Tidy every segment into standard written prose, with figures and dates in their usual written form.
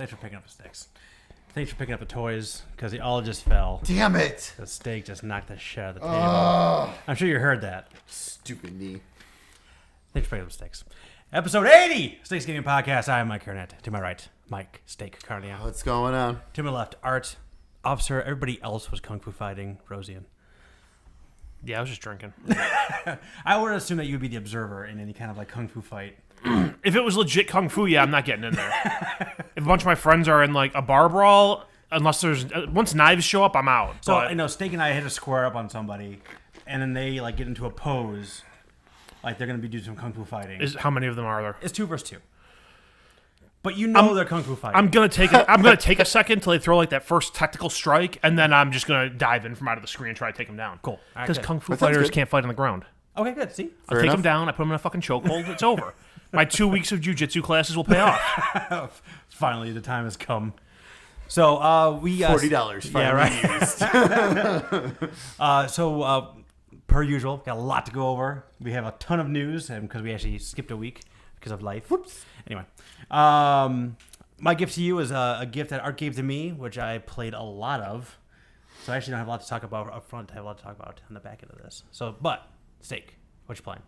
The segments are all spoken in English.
Thanks for picking up the sticks. Thanks for picking up the toys, because they all just fell. Damn it! The steak just knocked the shit out of the table. I'm sure you heard that. Stupid knee. Thanks for picking up the sticks. Episode 80, Steaks Gaming Podcast. I am Myke Carnett. To my right, Mike Steak Carnian. What's going on? To my left, Art, Officer. Everybody else was kung fu fighting. Rosian. Yeah, I was just drinking. I would assume that you would be the observer in any kind of like kung fu fight. If it was legit kung fu, yeah, I'm not getting in there. If a bunch of my friends are in like a bar brawl, unless there's once knives show up, I'm out. So I know Steak and I hit a square up on somebody, and then they like get into a pose, like they're gonna be doing some kung fu fighting. How many of them are there? It's 2 versus 2. But you know they're kung fu fighting. I'm gonna take a second till they throw like that first tactical strike, and then I'm just gonna dive in from out of the screen and try to take them down. Cool. Because kung fu fighters can't fight on the ground. Okay, good. See, I'll take them down. I put them in a fucking chokehold. It's over. My 2 weeks of jiu-jitsu classes will pay off. Finally, the time has come. So we $40. Yeah, right. So per usual, got a lot to go over. We have a ton of news, and because we actually skipped a week because of life. Whoops. Anyway, my gift to you is a gift that Art gave to me, which I played a lot of. So I actually don't have a lot to talk about up front. I have a lot to talk about on the back end of this. So, but Steak, what you playing?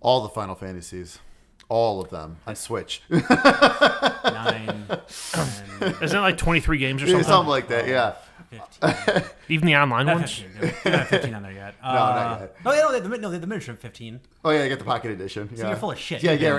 All the Final Fantasies. All of them on Switch. 9, 10, Isn't it like 23 games or something? Something like that, yeah. 15. Even the online Not ones? 15. They're not 15 on there yet. No, not yet. No, they have the miniature 15. Oh, yeah, I got the Pocket Edition. So you're full of shit. Yeah, You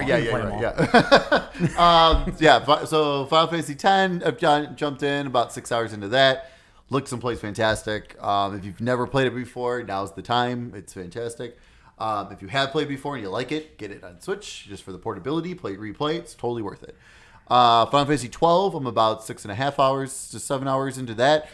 yeah. So Final Fantasy X, I've jumped in about 6 hours into that. Looks and plays fantastic. If you've never played it before, now's the time. It's fantastic. If you have played before and you like it, get it on Switch just for the portability. Play it, replay. It's totally worth it. Final Fantasy 12, I'm about 6.5 hours to 7 hours into that.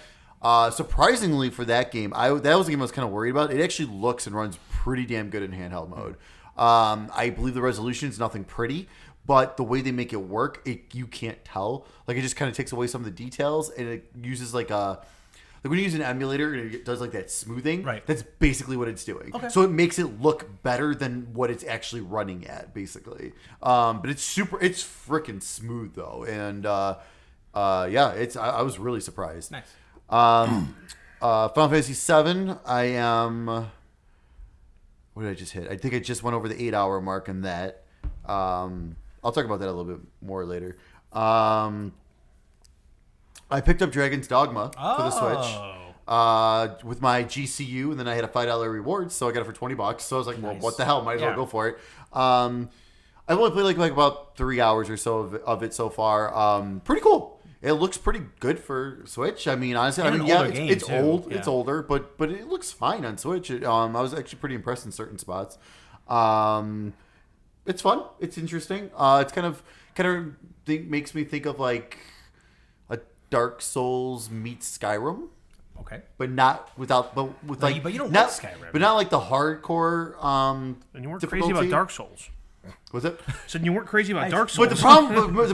Surprisingly for that game, that was a game I was kind of worried about. It actually looks and runs pretty damn good in handheld mode. I believe the resolution is nothing pretty, but the way they make it work, you can't tell. Like it just kind of takes away some of the details, and it uses like when you use an emulator and it does like that smoothing, right? That's basically what it's doing. Okay. So it makes it look better than what it's actually running at, basically. But it's freaking smooth though, and yeah, I was really surprised. Nice. Final Fantasy VII, I am. What did I just hit? I think I just went over the 8-hour mark on that. I'll talk about that a little bit more later. I picked up Dragon's Dogma for the Switch with my GCU, and then I had a $5 reward, so I got it for $20. So I was like, well, what the hell? Might as well go for it. I've only played like about 3 hours or so of it so far. Pretty cool. It looks pretty good for Switch. I mean, honestly, it's old. Yeah. It's older, but it looks fine on Switch. I was actually pretty impressed in certain spots. It's fun. It's interesting. It's kind of makes me think of like Dark Souls meets Skyrim. Okay. But not without, but you don't like Skyrim. But not like the hardcore. And you weren't crazy about Dark Souls. Was it? So you weren't crazy about Dark Souls. But the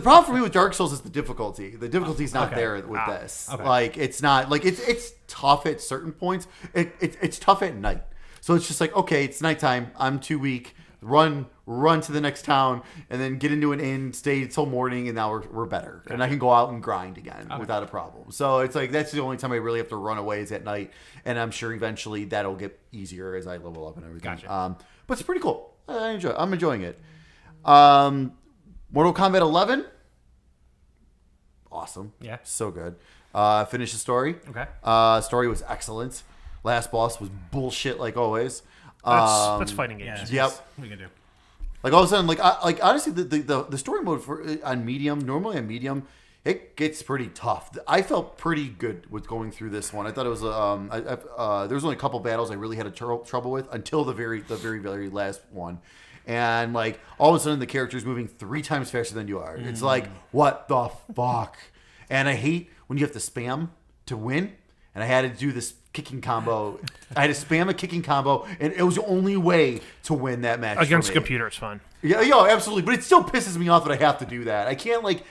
problem for me with Dark Souls is the difficulty. The difficulty's not there with this. Okay. Like it's not like it's tough at certain points. It's tough at night. So it's just like, okay, it's nighttime. I'm too weak. Run to the next town, and then get into an inn, stay till morning, and now we're better. Okay. And I can go out and grind again without a problem. So it's like that's the only time I really have to run away is at night, and I'm sure eventually that'll get easier as I level up and everything. Gotcha. But it's pretty cool. I'm enjoying it. Mortal Kombat 11, awesome. Yeah, so good. Finished the story. Okay. Story was excellent. Last boss was bullshit like always. That's fighting games. Yep. What are you gonna do? Like all of a sudden, like honestly, the story mode on medium, normally on medium, it gets pretty tough. I felt pretty good with going through this one. I thought it was there was only a couple battles I really had trouble with until the very last one, and like all of a sudden the character's moving 3 times faster than you are. It's like, what the fuck? And I hate when you have to spam to win. And I had to do this kicking combo. I had to spam a kicking combo, and it was the only way to win that match. Against a computer, it's fun. Yeah, absolutely. But it still pisses me off that I have to do that. I can't like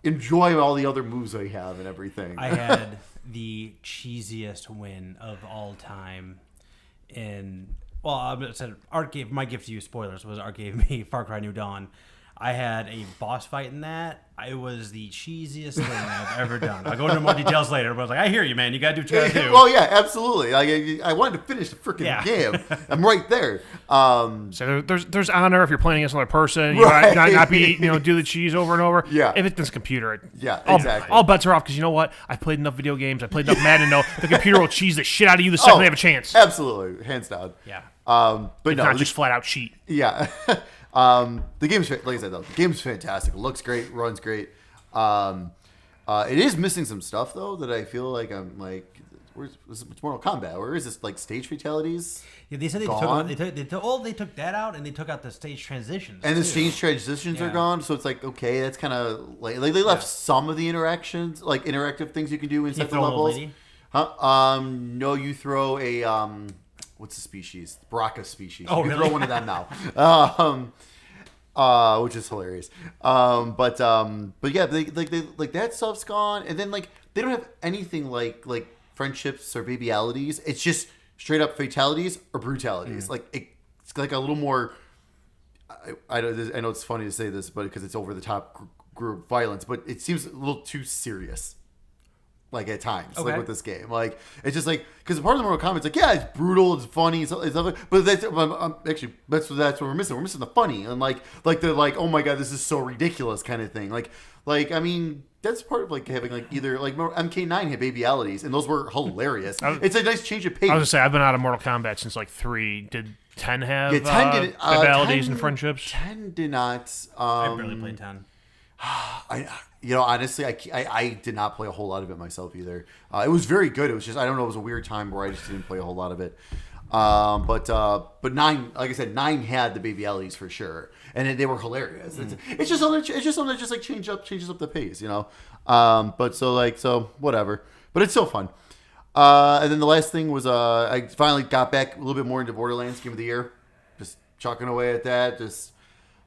enjoy all the other moves I have and everything. I had the cheesiest win of all time in. Well, I said Art gave my gift to you. Spoilers was Art gave me Far Cry New Dawn. I had a boss fight in that. It was the cheesiest thing I've ever done. I'll go into more details later, but I was like, I hear you, man. You got to do what you got to do. Well, yeah, absolutely. Like, I wanted to finish the freaking game. I'm right there. So there's honor if you're playing against another person. You Right. might not be, do the cheese over and over. Yeah. If it's this computer, Exactly. all bets are off because you know what? I've played enough video games. I played enough Madden to know the computer will cheese the shit out of you the second they have a chance. Absolutely, hands down. Yeah. But no, Not just flat out cheat. yeah. The game's, like I said, though, the game's fantastic. It looks great, runs great. It is missing some stuff though that I feel like I'm like, where's Mortal Kombat? Where is this, like, stage fatalities? Yeah, they said they took that out, and they took out the stage transitions. And the too. stage transitions are gone, so it's like, okay, that's kind of like they left some of the interactions, like interactive things you can do inside the levels. Huh? No, you throw a what's the species? Baraka species. Oh, you can really? throw one of them now. Which is hilarious. But yeah, they that stuff's gone, and then like they don't have anything like friendships or babyalities. It's just straight up fatalities or brutalities. Like it's like a little more. I know it's funny to say this, but because it's over the top group violence, but it seems a little too serious. Like at times, like with this game, like it's just like because part of the Mortal Kombat's like, yeah, it's brutal, it's funny, it's but that's actually that's what we're missing. We're missing the funny and like they're like, oh my god, this is so ridiculous kind of thing. Like I mean, that's part of like having like either like MK9 had babyalities and those were hilarious. It's a nice change of pace. I was gonna say I've been out of Mortal Kombat since like 3. Did 10 have 10 did, babyalities 10, and friendships? 10 did not. I barely played 10. Honestly, I did not play a whole lot of it myself either. It was very good. It was just, I don't know, it was a weird time where I just didn't play a whole lot of it. But 9, like I said, 9 had the baby Ellies for sure, and they were hilarious. It's just something that just like changes up the pace, But so whatever. But it's still fun. And then the last thing was I finally got back a little bit more into Borderlands Game of the Year, just chucking away at that.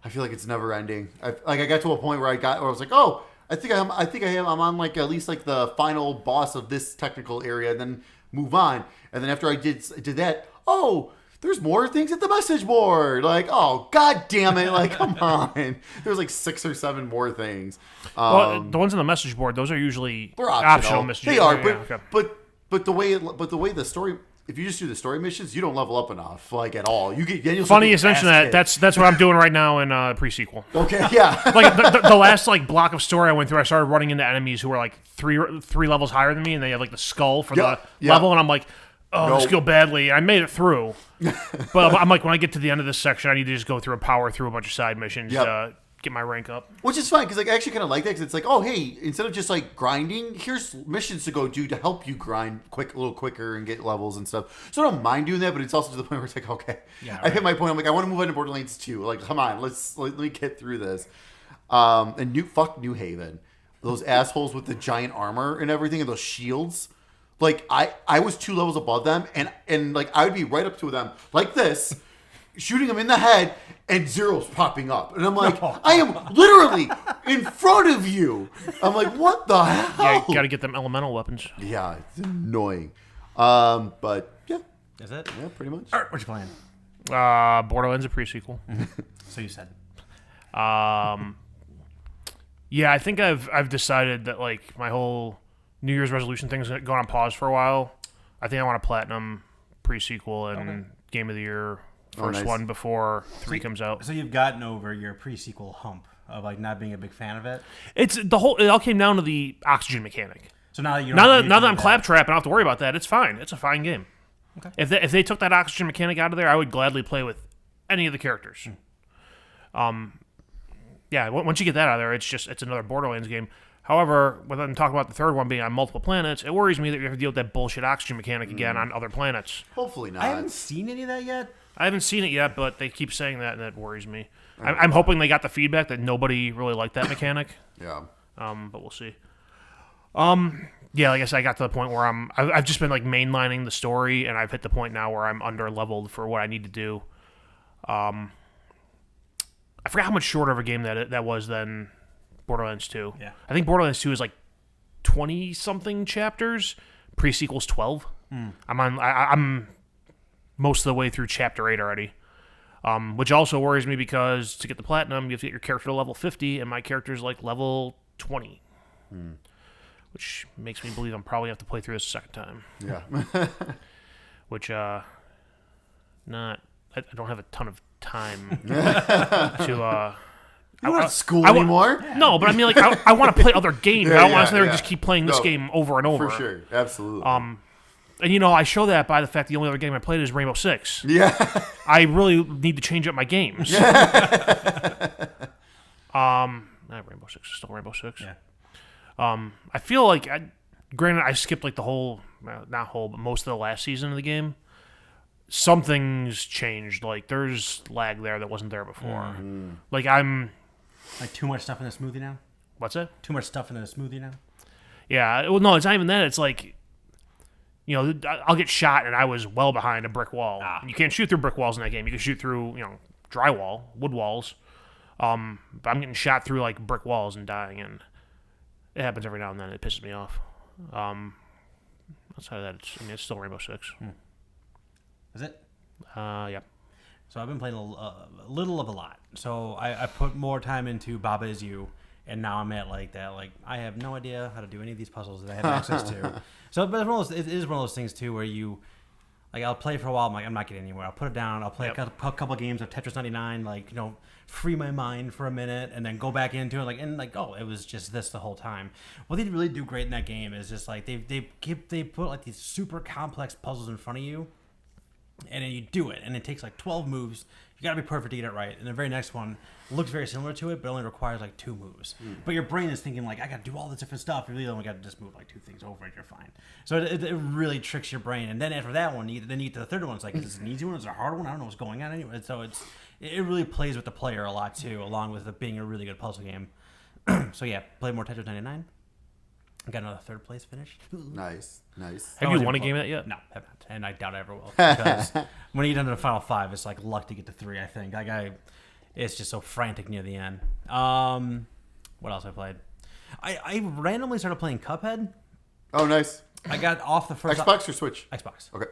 I feel like it's never ending. I got to a point where I was like, oh, I'm on like at least like the final boss of this technical area, and then move on. And then after I did that, oh, there's more things at the message board. Like, oh, god damn it! Like, come on. There's like 6 or 7 more things. Well, the ones on the message board, those are usually they're optional messages. They are, Yeah, but the way the story. If you just do the story missions, you don't level up enough, like at all. Funny you mention that. That's what I'm doing right now in pre-sequel. Okay, yeah. Like the last like block of story I went through, I started running into enemies who were like three levels higher than me, and they have like the skull for the level, and I'm like, this go badly. I made it through, but I'm like, when I get to the end of this section, I need to just go through and power through a bunch of side missions. Get my rank up, which is fine because like I actually kind of like that because it's like, oh hey, instead of just like grinding, here's missions to go do to help you grind a little quicker and get levels and stuff. So I don't mind doing that, but it's also to the point where it's like, okay, I hit my point. I'm like, I want to move on to Borderlands 2. Like, come on, let me get through this. And New Haven, those assholes with the giant armor and everything and those shields. Like I was 2 levels above them, and like I would be right up to them like this, shooting them in the head. And zeros popping up. And I'm like, I am literally in front of you. I'm like, what the hell? Yeah, you got to get them elemental weapons. Yeah, it's annoying. But, yeah. Is it? Yeah, pretty much. All right, what you playing? Borderlands, a pre-sequel. So you said. Yeah, I think I've decided that, like, my whole New Year's resolution thing's going on pause for a while. I think I want to platinum pre-sequel and Game of the Year first one before 3 comes out. So you've gotten over your pre-sequel hump of like not being a big fan of it. It all came down to the oxygen mechanic. So now that I'm claptrap and I don't have to worry about that, it's fine. It's a fine game. Okay. If they took that oxygen mechanic out of there, I would gladly play with any of the characters. Yeah, once you get that out of there, it's another Borderlands game. However, when I'm talking about the third one being on multiple planets, it worries me that you have to deal with that bullshit oxygen mechanic again on other planets. Hopefully not. I haven't seen any of that yet. I haven't seen it yet, but they keep saying that, and that worries me. I'm hoping they got the feedback that nobody really liked that mechanic. Yeah. But we'll see. Yeah, like I said, I got to the point where I've just been like mainlining the story, and I've hit the point now where I'm under leveled for what I need to do. I forgot how much shorter of a game that was than Borderlands 2. Yeah. I think Borderlands 2 is like 20 something chapters. Pre-sequel's 12. I'm most of the way through chapter 8 already. Which also worries me because to get the platinum, you have to get your character to level 50, and my character's like level 20. Which makes me believe I'm probably have to play through this a second time. Yeah. Which, I don't have a ton of time to, You're not at school anymore? No, but I mean, like, I want to play other games. I don't want to sit there and just keep playing this game over and over. For sure. Absolutely. And, I show that by the fact the only other game I played is Rainbow Six. Yeah. I really need to change up my games. Not Rainbow Six. Still Rainbow Six. Yeah. I feel like, granted, I skipped like the whole, not whole, but most of the last season of the game. Something's changed. Like, there's lag there that wasn't there before. Like, Like too much stuff in a smoothie now? What's that? Too much stuff in a smoothie now? Yeah. Well, no, it's not even that. It's like, I'll get shot and I was well behind a brick wall. You can't shoot through brick walls in that game. You can shoot through, drywall, wood walls. But I'm getting shot through like brick walls and dying, and it happens every now and then. It pisses me off. Outside of that, it's still Rainbow Six. Is it? Yeah. So I've been playing a little of a lot. So I put more time into Baba Is You, and now I'm at like that. Like I have no idea how to do any of these puzzles that I have access to. So, but it is one of those things too where you, like, I'll play for a while. I'm like, I'm not getting anywhere. I'll put it down. I'll play a couple games of Tetris 99. Like, free my mind for a minute, and then go back into it. Oh, it was just this the whole time. What they really do great in that game is just like they put like these super complex puzzles in front of you. And then you do it, and it takes like 12 moves. You got to be perfect to get it right. And the very next one looks very similar to it, but only requires like 2 moves. But your brain is thinking like, I got to do all this different stuff. You really only got to just move like 2 things over, and you're fine. So it really tricks your brain. And then after that one, then you get to the third one. It's like, is this an easy one? Is it a hard one? I don't know what's going on anyway. So it really plays with the player a lot too, along with it being a really good puzzle game. So yeah, play more Tetris 99. Got another 3rd place finish. Nice. Have you won a game of that yet? No, have not, and I doubt I ever will. Because when you get into the final 5, it's like luck to get to 3. I think it's just so frantic near the end. What else I played? I randomly started playing Cuphead. Oh, nice. I got off the first Xbox or Switch? Xbox. Okay.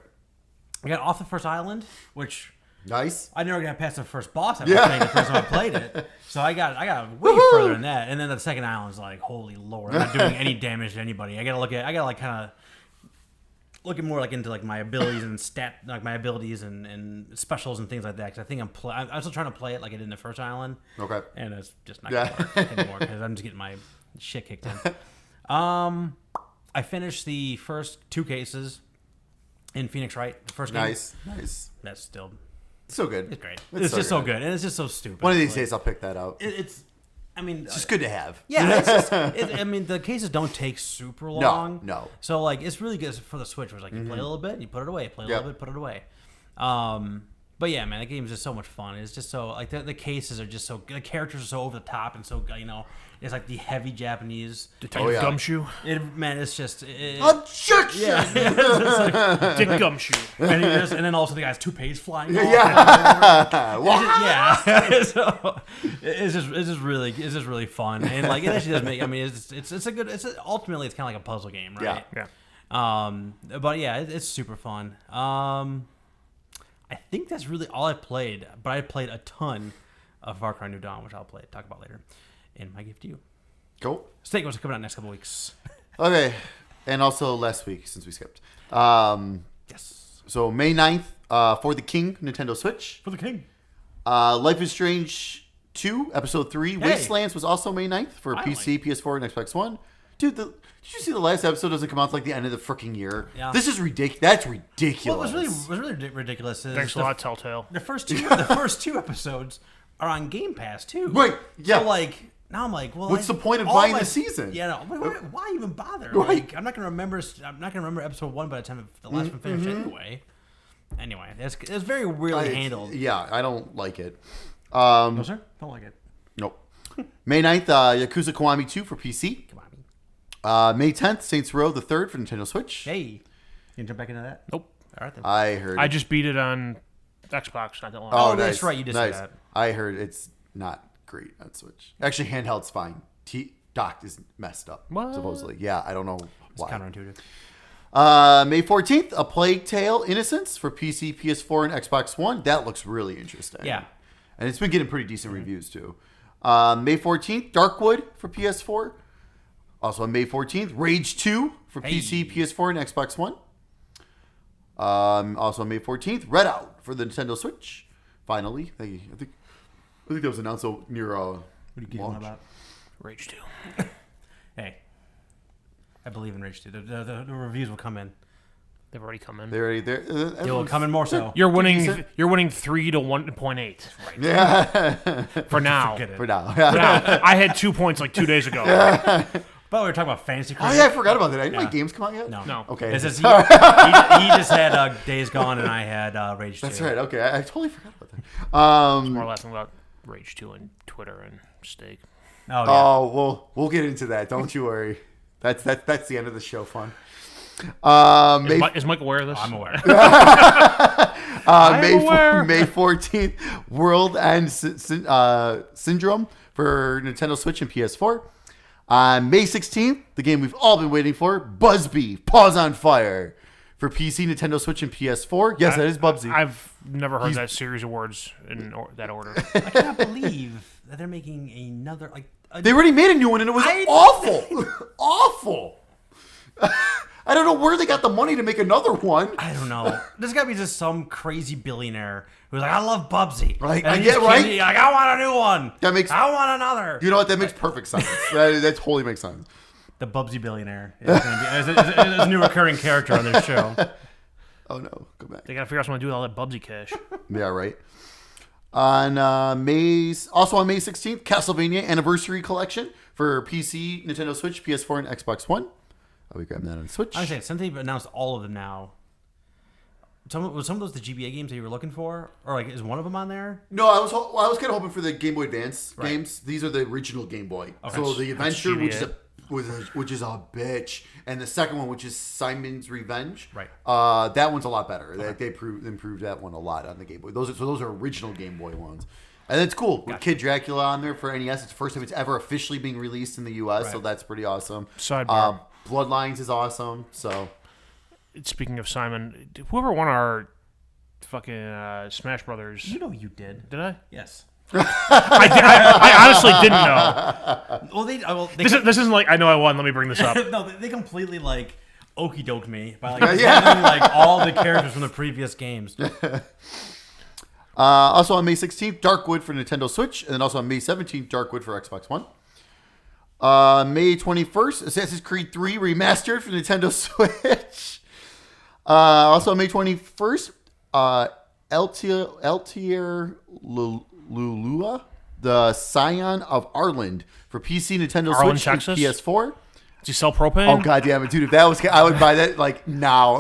I got off the first island, which nice. I never got past the first boss I played the first time I played it. So I got way further than that. And then the second island's like, holy lord, I'm not doing any damage to anybody. I gotta kind of look more like into like my abilities and my abilities and specials and things like that. Because I think I'm still trying to play it like I did in the first island. Okay. And it's just not gonna work anymore because I'm just getting my shit kicked in. I finished the first 2 cases in Phoenix Wright. The first game. Nice. That's still. So good. It's great. It's just so good, and it's just so stupid. One of these days, I'll pick that up. It's just good to have. Yeah, the cases don't take super long. No. So like, it's really good for the Switch. Where it's like you play a little bit, you put it away. Play a little bit, put it away. But yeah, man, that game is just so much fun. It's just so like the cases are just so the characters are so over the top and so it's like the heavy Japanese Detective Gumshoe. It's just objection. Yeah, it's like, Dick Gumshoe. and then also the guy's toupees flying. Yeah. Yeah. So it's just really fun, and like it actually does make. I mean, ultimately it's kind of like a puzzle game, right? Yeah. But yeah, it's super fun. I think that's really all I played, but I played a ton of Far Cry New Dawn, which I'll talk about later. And my gift to you. Cool. Steak was coming out next couple weeks. Okay. And also last week, since we skipped. Yes. So May 9th, For the King, Nintendo Switch. For the King. Life is Strange 2, Episode 3. Hey. Wastelands was also May 9th for PC, PS4, and Xbox One. Dude, did you see the last episode doesn't come out until like the end of the freaking year? Yeah. This is ridiculous. That's ridiculous. What was really ridiculous is Thanks a lot, Telltale. the first 2 episodes are on Game Pass too. Right, yeah. So like now I'm like, well, What's the point of all buying the season? Yeah, no. Why even bother? Right. Like, I'm not gonna remember episode 1 by the time the last one finished anyway. Anyway, it's very weirdly handled. Yeah, I don't like it. No sir, don't like it. Nope. May 9th, Yakuza Kiwami 2 for PC. Come on. May 10th, Saints Row the 3rd for Nintendo Switch. Hey, you can jump back into that? Nope. All right then. I heard. I just beat it on Xbox not that long. Oh, that's nice. right, you did say that. I heard it's not great on Switch. Actually, handheld's fine. Docked is messed up. What? Supposedly. Yeah, I don't know It's why. counterintuitive. May 14th, A Plague Tale: Innocence for PC, PS4, and Xbox One. That looks really interesting. Yeah. And it's been getting pretty decent reviews, too. May 14th, Darkwood for PS4. Also on May 14th, Rage 2 for PC, PS4, and Xbox One. Also on May 14th, Redout for the Nintendo Switch. Finally. I think that was announced near What are you giggling launch. about? Rage 2. Hey, I believe in Rage 2. The reviews will come in. They've already come in. They're already there. They will come in more so. You're winning 3 to 1.8 right Yeah. for now. Forget it. For now. For now. I had 2 points like 2 days ago. But we were talking about fantasy. Oh, yeah, I forgot about that. Didn't my Yeah. games come out yet? No. Okay. It's just, he just had Days Gone and I had Rage 2. That's right. Okay. I totally forgot about that. More laughing about Rage 2 on Twitter and Steak. Oh, yeah. Oh, we'll get into that. Don't you worry. That's the end of the show fun. Is Mike aware of this? I'm aware. May 14th, World End Syndrome for Nintendo Switch and PS4. On May 16th, the game we've all been waiting for, Buzzbee, Paws on Fire for PC, Nintendo Switch, and PS4. Yes, that is Bubsy. I've never heard that series of words in that order. I cannot believe that they're making another. They already made a new one and it was awful. Awful. I don't know where they got the money to make another one. I don't know. There's got to be just some crazy billionaire who's like, I love Bubsy. Right. And Yeah, right. Like, I want a new one. I want another. You know what? That makes perfect sense. that totally makes sense. The Bubsy billionaire is going to be is a new recurring character on this show. Oh, no. Go back. They got to figure out something to do with all that Bubsy cash. Yeah, right. On May 16th, Castlevania Anniversary Collection for PC, Nintendo Switch, PS4, and Xbox One. I'll be grabbing that on Switch. I say since they've announced all of them now. Was some of those the GBA games that you were looking for, or like is one of them on there? No, I was kind of hoping for the Game Boy Advance games. These are the original Game Boy. Okay. So the Adventure, GBA. which is a bitch, and the second one, which is Simon's Revenge. Right. That one's a lot better. Okay. They improved that one a lot on the Game Boy. Those are original Game Boy ones. And it's cool. With Kid Dracula on there for NES. It's the first time it's ever officially being released in the US, so that's pretty awesome. Sidebar. Bloodlines is awesome. So Speaking of Simon, whoever won our fucking Smash Brothers. You know you did. Did I? Yes. I honestly didn't know. Well, This isn't like I know I won. Let me bring this up. no, they completely like okey doked me by like having like all the characters from the previous games. Also on May 16th, Darkwood for Nintendo Switch, and then also on May 17th, Darkwood for Xbox One. May 21st, Assassin's Creed 3 Remastered for Nintendo Switch. Also on May 21st, Eltier Lulua, the Scion of Arland for PC, Nintendo Arland, Switch, and Texas? PS4. Does he sell propane? Oh god damn it, dude! If that was, I would buy that like now.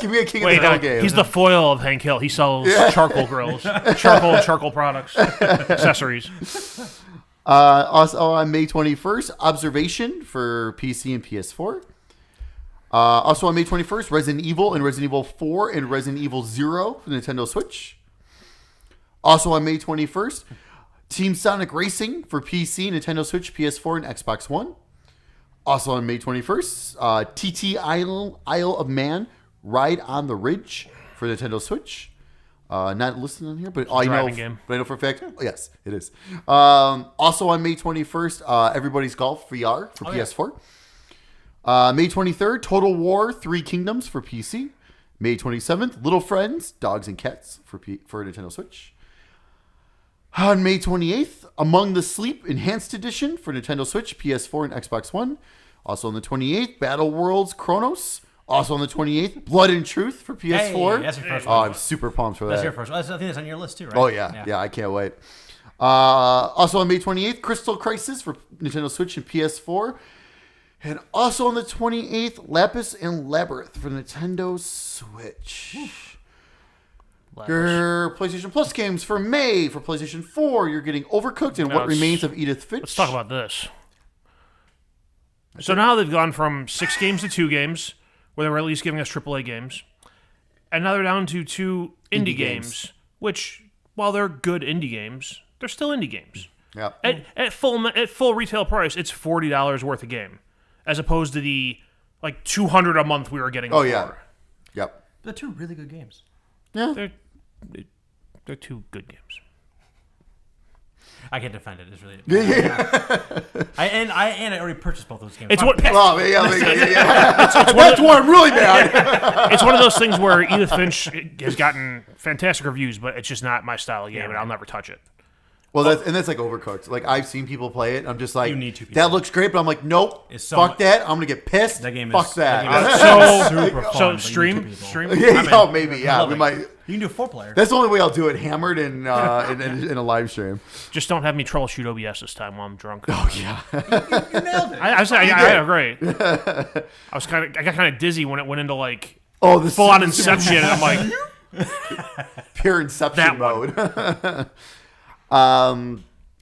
Give me a King Wait, of the Hill game. he's the foil of Hank Hill. He sells charcoal grills, charcoal products, accessories. Also on May 21st, Observation for PC and PS4. Also on May 21st, Resident Evil and Resident Evil 4 and Resident Evil 0 for Nintendo Switch. Also on May 21st, Team Sonic Racing for PC, Nintendo Switch, PS4, and Xbox One. Also on May 21st, TT Isle of Man, Ride on the Ridge for Nintendo Switch. Not listed on here, but I know. Game. But I know for a fact. Oh, yes, it is. Also on May 21st, Everybody's Golf VR for PS4. May 23rd, Total War 3 Kingdoms for PC. May 27th, Little Friends, Dogs and Cats for Nintendo Switch. On May 28th, Among the Sleep Enhanced Edition for Nintendo Switch, PS4, and Xbox One. Also on the 28th, Battle Worlds Chronos. Also on the 28th, Blood and Truth for PS4. Hey, that's your first Oh, one. I'm super pumped for that. That's your first one. I think that's on your list too, right? Oh, yeah, I can't wait. Also on May 28th, Crystal Crisis for Nintendo Switch and PS4. And also on the 28th, Lapis and Labyrinth for Nintendo Switch. Your PlayStation Plus games for May. For PlayStation 4, you're getting Overcooked and What Remains of Edith Finch. Let's talk about this. So now they've gone from 6 games to 2 games, where they were at least giving us AAA games. And now they're down to 2 indie games, which, while they're good indie games, they're still indie games. Yeah. At full retail price, it's $40 worth a game, as opposed to the like $200 a month we were getting. Oh, before. yeah. Yep. They're two really good games. Yeah. They're two good games. I can't defend it. It's really. Yeah. I already purchased both those games. It's I'm what- pissed. Oh, yeah. That's why I'm really mad. It's one of those things where Edith Finch has gotten fantastic reviews, but it's just not my style of game, and I'll never touch it. Well, that's like Overcooked. Like, I've seen people play it. I'm just like, You need two people. that looks great, but I'm like, nope. It's so fuck much- that. I'm going to get pissed. That game fuck is that. super fun. So but you need two people. stream. Yeah, maybe. Yeah, Love we it. might. You can do a 4-player. That's the only way I'll do it. Hammered in a live stream. Just don't have me troubleshoot OBS this time while I'm drunk. Oh yeah. You nailed it. I agree. I got kind of dizzy when it went into like Oh, the full on Inception, and I'm like, pure Inception That mode.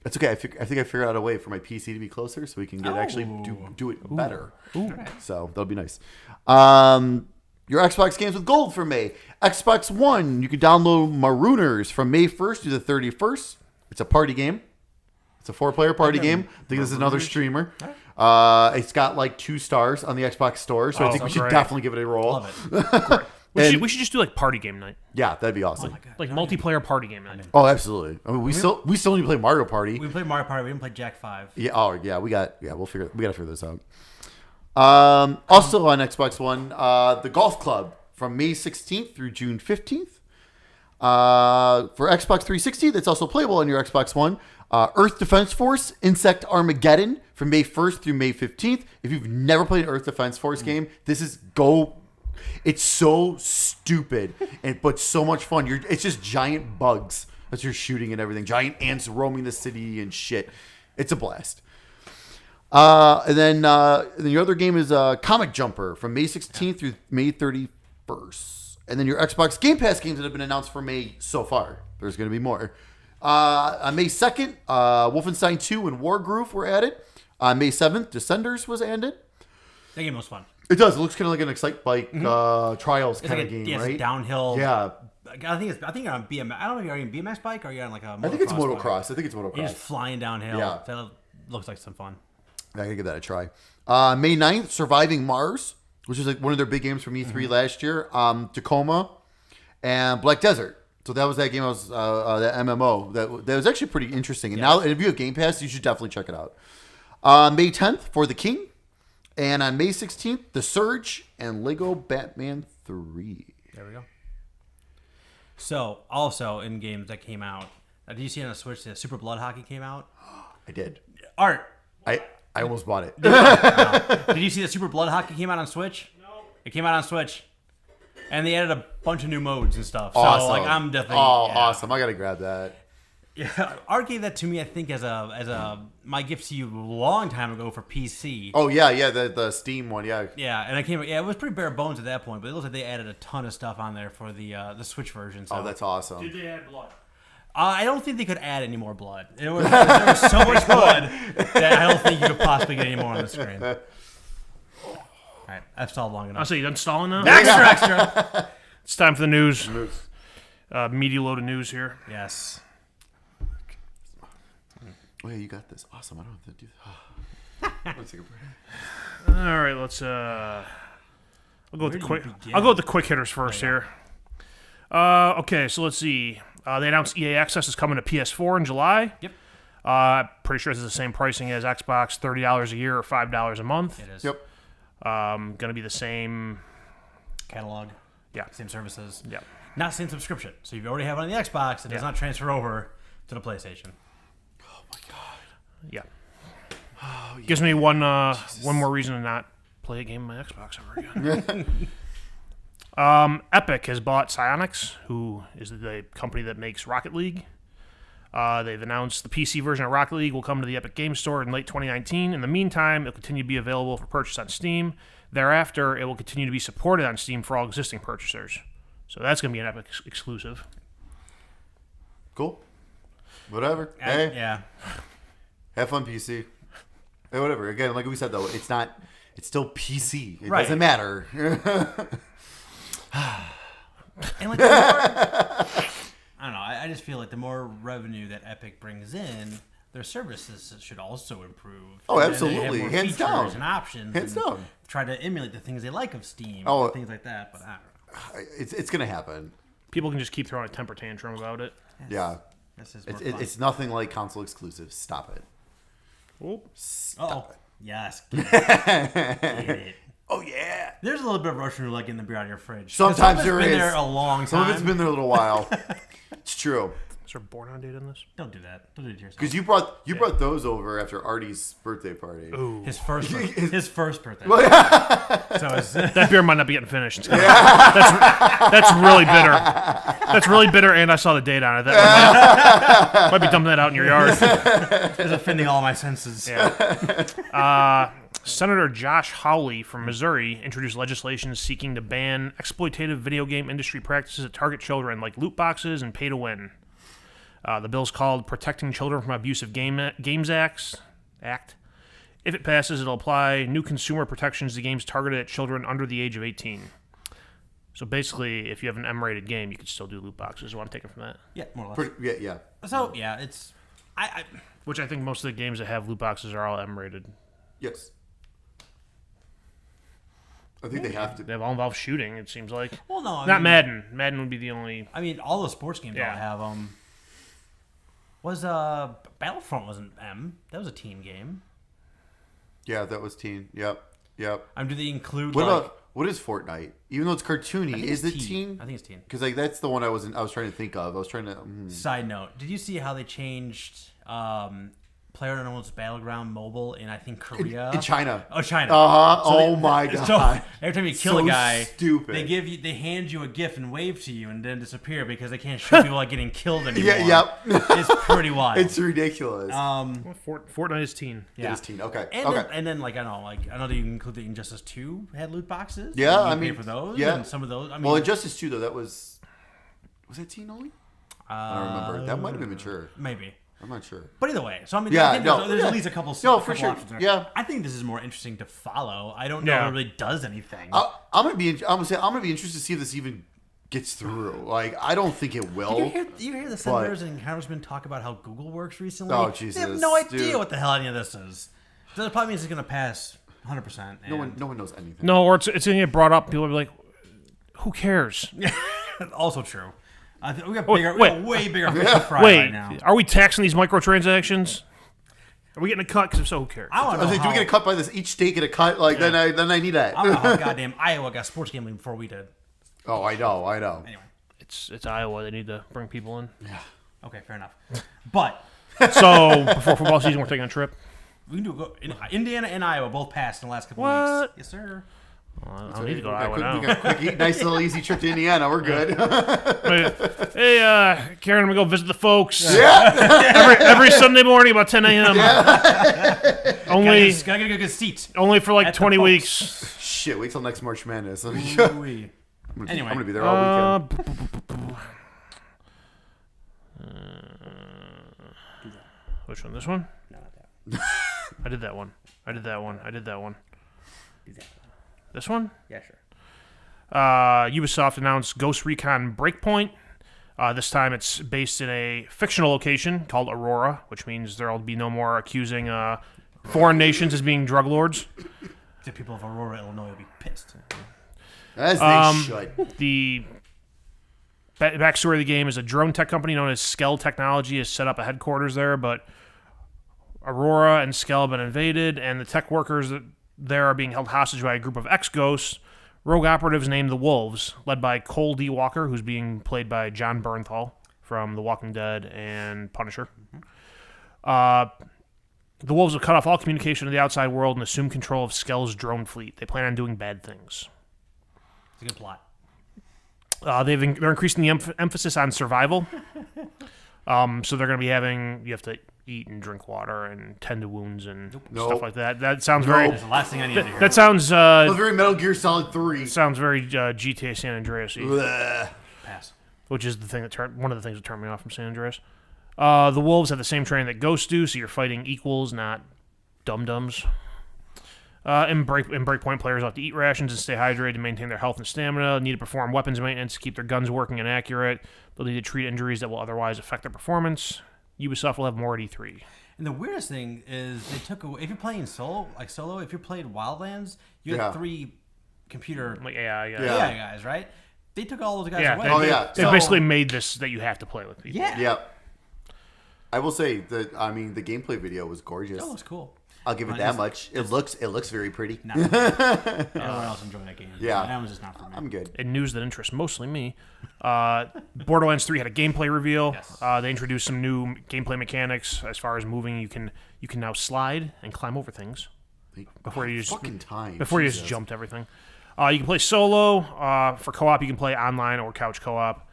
It's okay. I think I figured out a way for my PC to be closer, so we can actually do it better. So that'll be nice. Your Xbox games with gold for May. Xbox One, you can download Marooners from May 1st to the 31st. It's a party game. It's a 4-player party game. I think this is another streamer. It's got like 2 stars on the Xbox store, so I think we should great. definitely give it a roll. Love it. we should just do like party game night, Yeah, that'd be awesome. like multiplayer party game night. Oh, absolutely. I mean, we still need to play Mario Party. We played Mario Party. We didn't play Jack 5. Yeah. Oh, yeah. We got to figure this out. Also on Xbox One, the Golf Club from May 16th through June 15th. For Xbox 360, that's also playable on your Xbox One. Earth Defense Force Insect Armageddon from May 1st through May 15th. If you've never played an Earth Defense Force game, this is go. It's so stupid but so much fun. It's just giant bugs that you're shooting and everything. Giant ants roaming the city and shit. It's a blast. And then your other game is Comic Jumper from May 16th through May 31st. And then your Xbox Game Pass games that have been announced for May so far. There's going to be more. On May 2nd, Wolfenstein 2 and Wargroove were added. On May 7th, Descenders was added. That game was fun. It does. It looks kind of like an Excite Bike Trials kind of game, it's right? downhill. Yeah. I think you're on BMX. I don't know if you're on a BMX bike or you're on like a motocross I think it's bike. motocross. I think it's motocross. You're just flying downhill. Yeah. That looks like some fun. I gotta give that a try. May 9th, Surviving Mars, which is like one of their big games from E3 last year. Tacoma and Black Desert. So that was that game. That MMO that was actually pretty interesting. And now, if you have Game Pass, you should definitely check it out. May 10th for The King, and on May 16th, The Surge and Lego Batman 3. There we go. So also in games that came out, did you see on the Switch that Super Blood Hockey came out? I did. Art. I almost bought it. Did you see that Super Blood Hockey came out on Switch? No. It came out on Switch. And they added a bunch of new modes and stuff. So Awesome. like I'm definitely awesome. I gotta grab that. Yeah, Art gave that to me, I think, as my gift to you a long time ago for PC. Oh yeah, the Steam one, yeah. Yeah, and it was pretty bare bones at that point, but it looks like they added a ton of stuff on there for the Switch version. So. Oh, that's awesome. Did they add blood? I don't think they could add any more blood. There was so much blood that I don't think you could possibly get any more on the screen. All right, I've stalled long enough. I'll say you done stalling now? Extra. It's time for the news. Media load of news here. Yes. Oh yeah, you got this. Awesome. I don't have to do that. Let's take a break. All right, let's. I'll go with the quick. I'll go with the quick hitters first here. Okay, so let's see. They announced EA Access is coming to PS4 in July. Yep. Pretty sure this is the same pricing as Xbox, $30 a year or $5 a month. It is. Yep. Going to be the same. Catalog. Yeah. Same services. Yeah. Not same subscription. So if you already have it on the Xbox, it does not transfer over to the PlayStation. Oh my god. Yeah. Gives me one more reason to not play a game on my Xbox ever again. Epic has bought Psyonix, who is the company that makes Rocket League. They've announced the PC version of Rocket League will come to the Epic Game Store in late 2019. In the meantime, it will continue to be available for purchase on Steam. Thereafter, it will continue to be supported on Steam for all existing purchasers. So that's going to be an Epic exclusive. Cool. Whatever. Hey, Yeah. have fun, PC. Hey, whatever. Again, like we said though, it's not. It's still PC. It Right. doesn't matter. And like the more, I don't know. I just feel like the more revenue that Epic brings in, their services should also improve. Oh, And absolutely. they have more Hands features down. and options. Hands and down. Try to emulate the things they like of Steam. Oh. And things like that. But I don't know. It's gonna happen. People can just keep throwing a temper tantrum about it. Yeah. This is more It's, fun. it's nothing like console exclusives. Stop it. Oop. Stop it. Yes. Get it. Oh yeah. There's a little bit of Russian roulette in the beer out of your fridge. Sometimes Some there of it's been is. there a long time. Some of it's been there a little while. It's true. Is there a born on date in this? Don't do that. Don't do it to yourself. Because you brought those over after Artie's birthday party. Ooh. His first birthday. So it's, That beer might not be getting finished. That's really bitter. That's really bitter, and I saw the date on it. That might be dumping that out in your yard. it's offending all my senses. Senator Josh Hawley from Missouri introduced legislation seeking to ban exploitative video game industry practices that target children, like loot boxes and pay-to-win. The bill's called Protecting Children from Abusive Games Act. If it passes, it'll apply new consumer protections to games targeted at children under the age of 18. So basically, if you have an M-rated game, you can still do loot boxes. Is what I'm taking from that. Yeah, more or less. Yeah. So yeah, it's Which I think most of the games that have loot boxes are all M-rated. Yes. I think they have to. They all involve shooting, it seems like. well, no, I Not mean, Madden. Madden would be the only... I mean, all the sports games Yeah. all have them. Was Battlefront wasn't M? That was a team game. Yeah, that was teen. Yep. Do they include What is Fortnite? Even though it's cartoony, is it teen? I think it's teen. Because that's the one I was trying to think of. I was trying to. Side note: did you see how they changed PlayerUnknown's Battleground Mobile in I think Korea? In China. Oh, China. Oh my god. So every time you kill So a guy, stupid. they hand you a gift and wave to you and then disappear because they can't show people like getting killed anymore. Yep. It's pretty wild. It's ridiculous. Fortnite is teen. Yeah. It is teen. Okay. And okay. then, and then, like I know that you include the Injustice 2 had loot boxes. Yeah, You I pay mean, for those. yeah. And some of those. I mean, Well, Injustice 2 though, that was that teen only? I don't remember. That might have been mature. maybe. I'm not sure. But either way, so I mean, Yeah, I think no, there's yeah. at least a couple. No, a for couple sure. options there. Yeah. I think this is more interesting to follow. I don't know Yeah. if it really does anything. I'm gonna be interested to see if this even gets through. Like, I don't think it will. Do you hear the senators and congressmen talk about how Google works recently? Oh, They have Jesus, no idea dude. what the hell any of this is. So that probably means it's going to pass 100%. No one knows anything. No, or it's going to get brought up. People will be like, who cares? Also true. I think we got Wait, bigger, wait. we got way bigger fish to fry Wait, right now. are we taxing these microtransactions? Are we getting a cut? Because if so, who cares? I want I to was know like, do we get a cut by this? Each state get a cut? Like, then I need that. I don't know how goddamn Iowa got sports gambling before we did. Oh, I know. Anyway, It's Iowa. They need to bring people in. okay, fair enough. But So before football season, we're taking a trip. we can do Indiana and Iowa both passed in the last couple What? weeks. Yes, sir. I don't need to go to We Iowa got now. a quick, nice little easy trip to Indiana. We're good. Hey, Karen, I'm gonna go visit the folks. every Sunday morning about 10 a.m. Only Gotta get a good seat. only for like At the 20 folks. weeks. Shit, wait till next March Madness. I'm Ooh-wee. gonna Anyway. be there all weekend. Which one? This one? No, not that. I did that one. I did that one. Exactly. This one? Yeah, sure. Ubisoft announced Ghost Recon Breakpoint. This time it's based in a fictional location called Aurora, which means there will be no more accusing foreign nations as being drug lords. The people of Aurora, Illinois will be pissed. As they should. The backstory of the game is a drone tech company known as Skell Technology has set up a headquarters there, but Aurora and Skell have been invaded, and the tech workers there are being held hostage by a group of ex-ghosts, rogue operatives named the Wolves, led by Cole D. Walker, who's being played by John Bernthal from The Walking Dead and Punisher. The Wolves have cut off all communication to the outside world and assume control of Skell's drone fleet. They plan on doing bad things. It's a good plot. They're increasing the emphasis on survival. So they're going to be you have to eat and drink water and tend to wounds and stuff like that. That sounds very. That's the last thing I need to hear. That sounds It was very Metal Gear Solid 3. sounds very GTA San Andreas-y, Bleh. Pass. which is one of the things that turned me off from San Andreas. The Wolves have the same training that Ghosts do, so you're fighting equals, not dum-dums. In Breakpoint, players will have to eat rations and stay hydrated to maintain their health and stamina. Need to perform weapons maintenance to keep their guns working and accurate. They'll need to treat injuries that will otherwise affect their performance. Ubisoft will have more at E3. And the weirdest thing is they took away, if you're playing solo, if you played Wildlands, you had 3 computer Like AI guys, right? They took all those guys Yeah, away. they basically made this that you have to play with people. Yeah. Yep. I will say that the gameplay video was gorgeous. That looks cool. I'll give it that much. It looks very pretty. Everyone else enjoyed that game. Yeah. That was just not for me. I'm good. In news that interests mostly me, Borderlands 3 had a gameplay reveal. Yes. They introduced some new gameplay mechanics as far as moving. You can now slide and climb over things before you just jumped everything. You can play solo. For co-op, you can play online or couch co-op.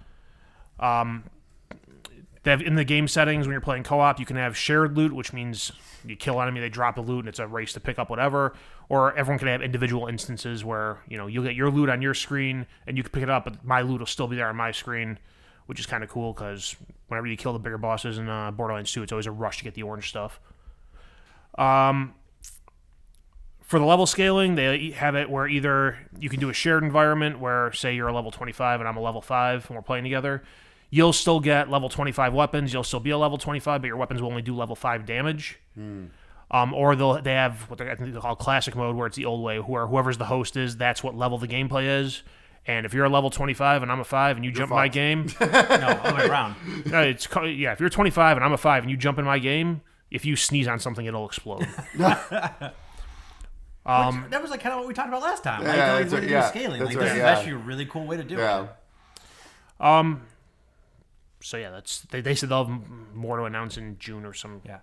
They have in the game settings when you're playing co-op, you can have shared loot, which means you kill an enemy, they drop the loot, and it's a race to pick up whatever. Or everyone can have individual instances where you'll get your loot on your screen and you can pick it up, but my loot will still be there on my screen, which is kind of cool because whenever you kill the bigger bosses in Borderlands 2, it's always a rush to get the orange stuff. For the level scaling, they have it where either you can do a shared environment where, say, you're a level 25 and I'm a level 5 and we're playing together. You'll still get level 25 weapons. You'll still be a level 25, but your weapons will only do level 5 damage. Or they have what I think they call classic mode, where it's the old way, where whoever's the host is, that's what level the gameplay is. And if you're a level 25 and I'm a 5 and you jump in my game... No, all the way around. If you're 25 and I'm a 5 and you jump in my game, if you sneeze on something, it'll explode. That was like kind of what we talked about last time. Scaling. This is actually a really cool way to do it. So yeah, they said they'll have more to announce in June or some. Yeah.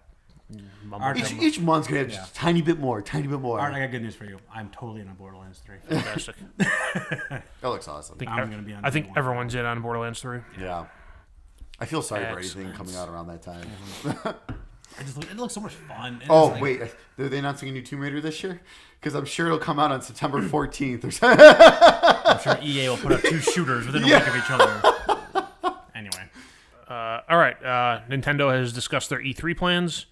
Each month's gonna have just a tiny bit more. Art, I got good news for you. I'm totally in on Borderlands 3. Fantastic. That looks awesome. I think everyone's in on Borderlands 3. Yeah. I feel sorry for anything coming out around that time. It looks so much fun. Wait, are they announcing a new Tomb Raider this year? Because I'm sure it'll come out on September 14th or something. I'm sure EA will put up 2 shooters within a week of each other. Anyway. All right. Nintendo has discussed their E3 plans.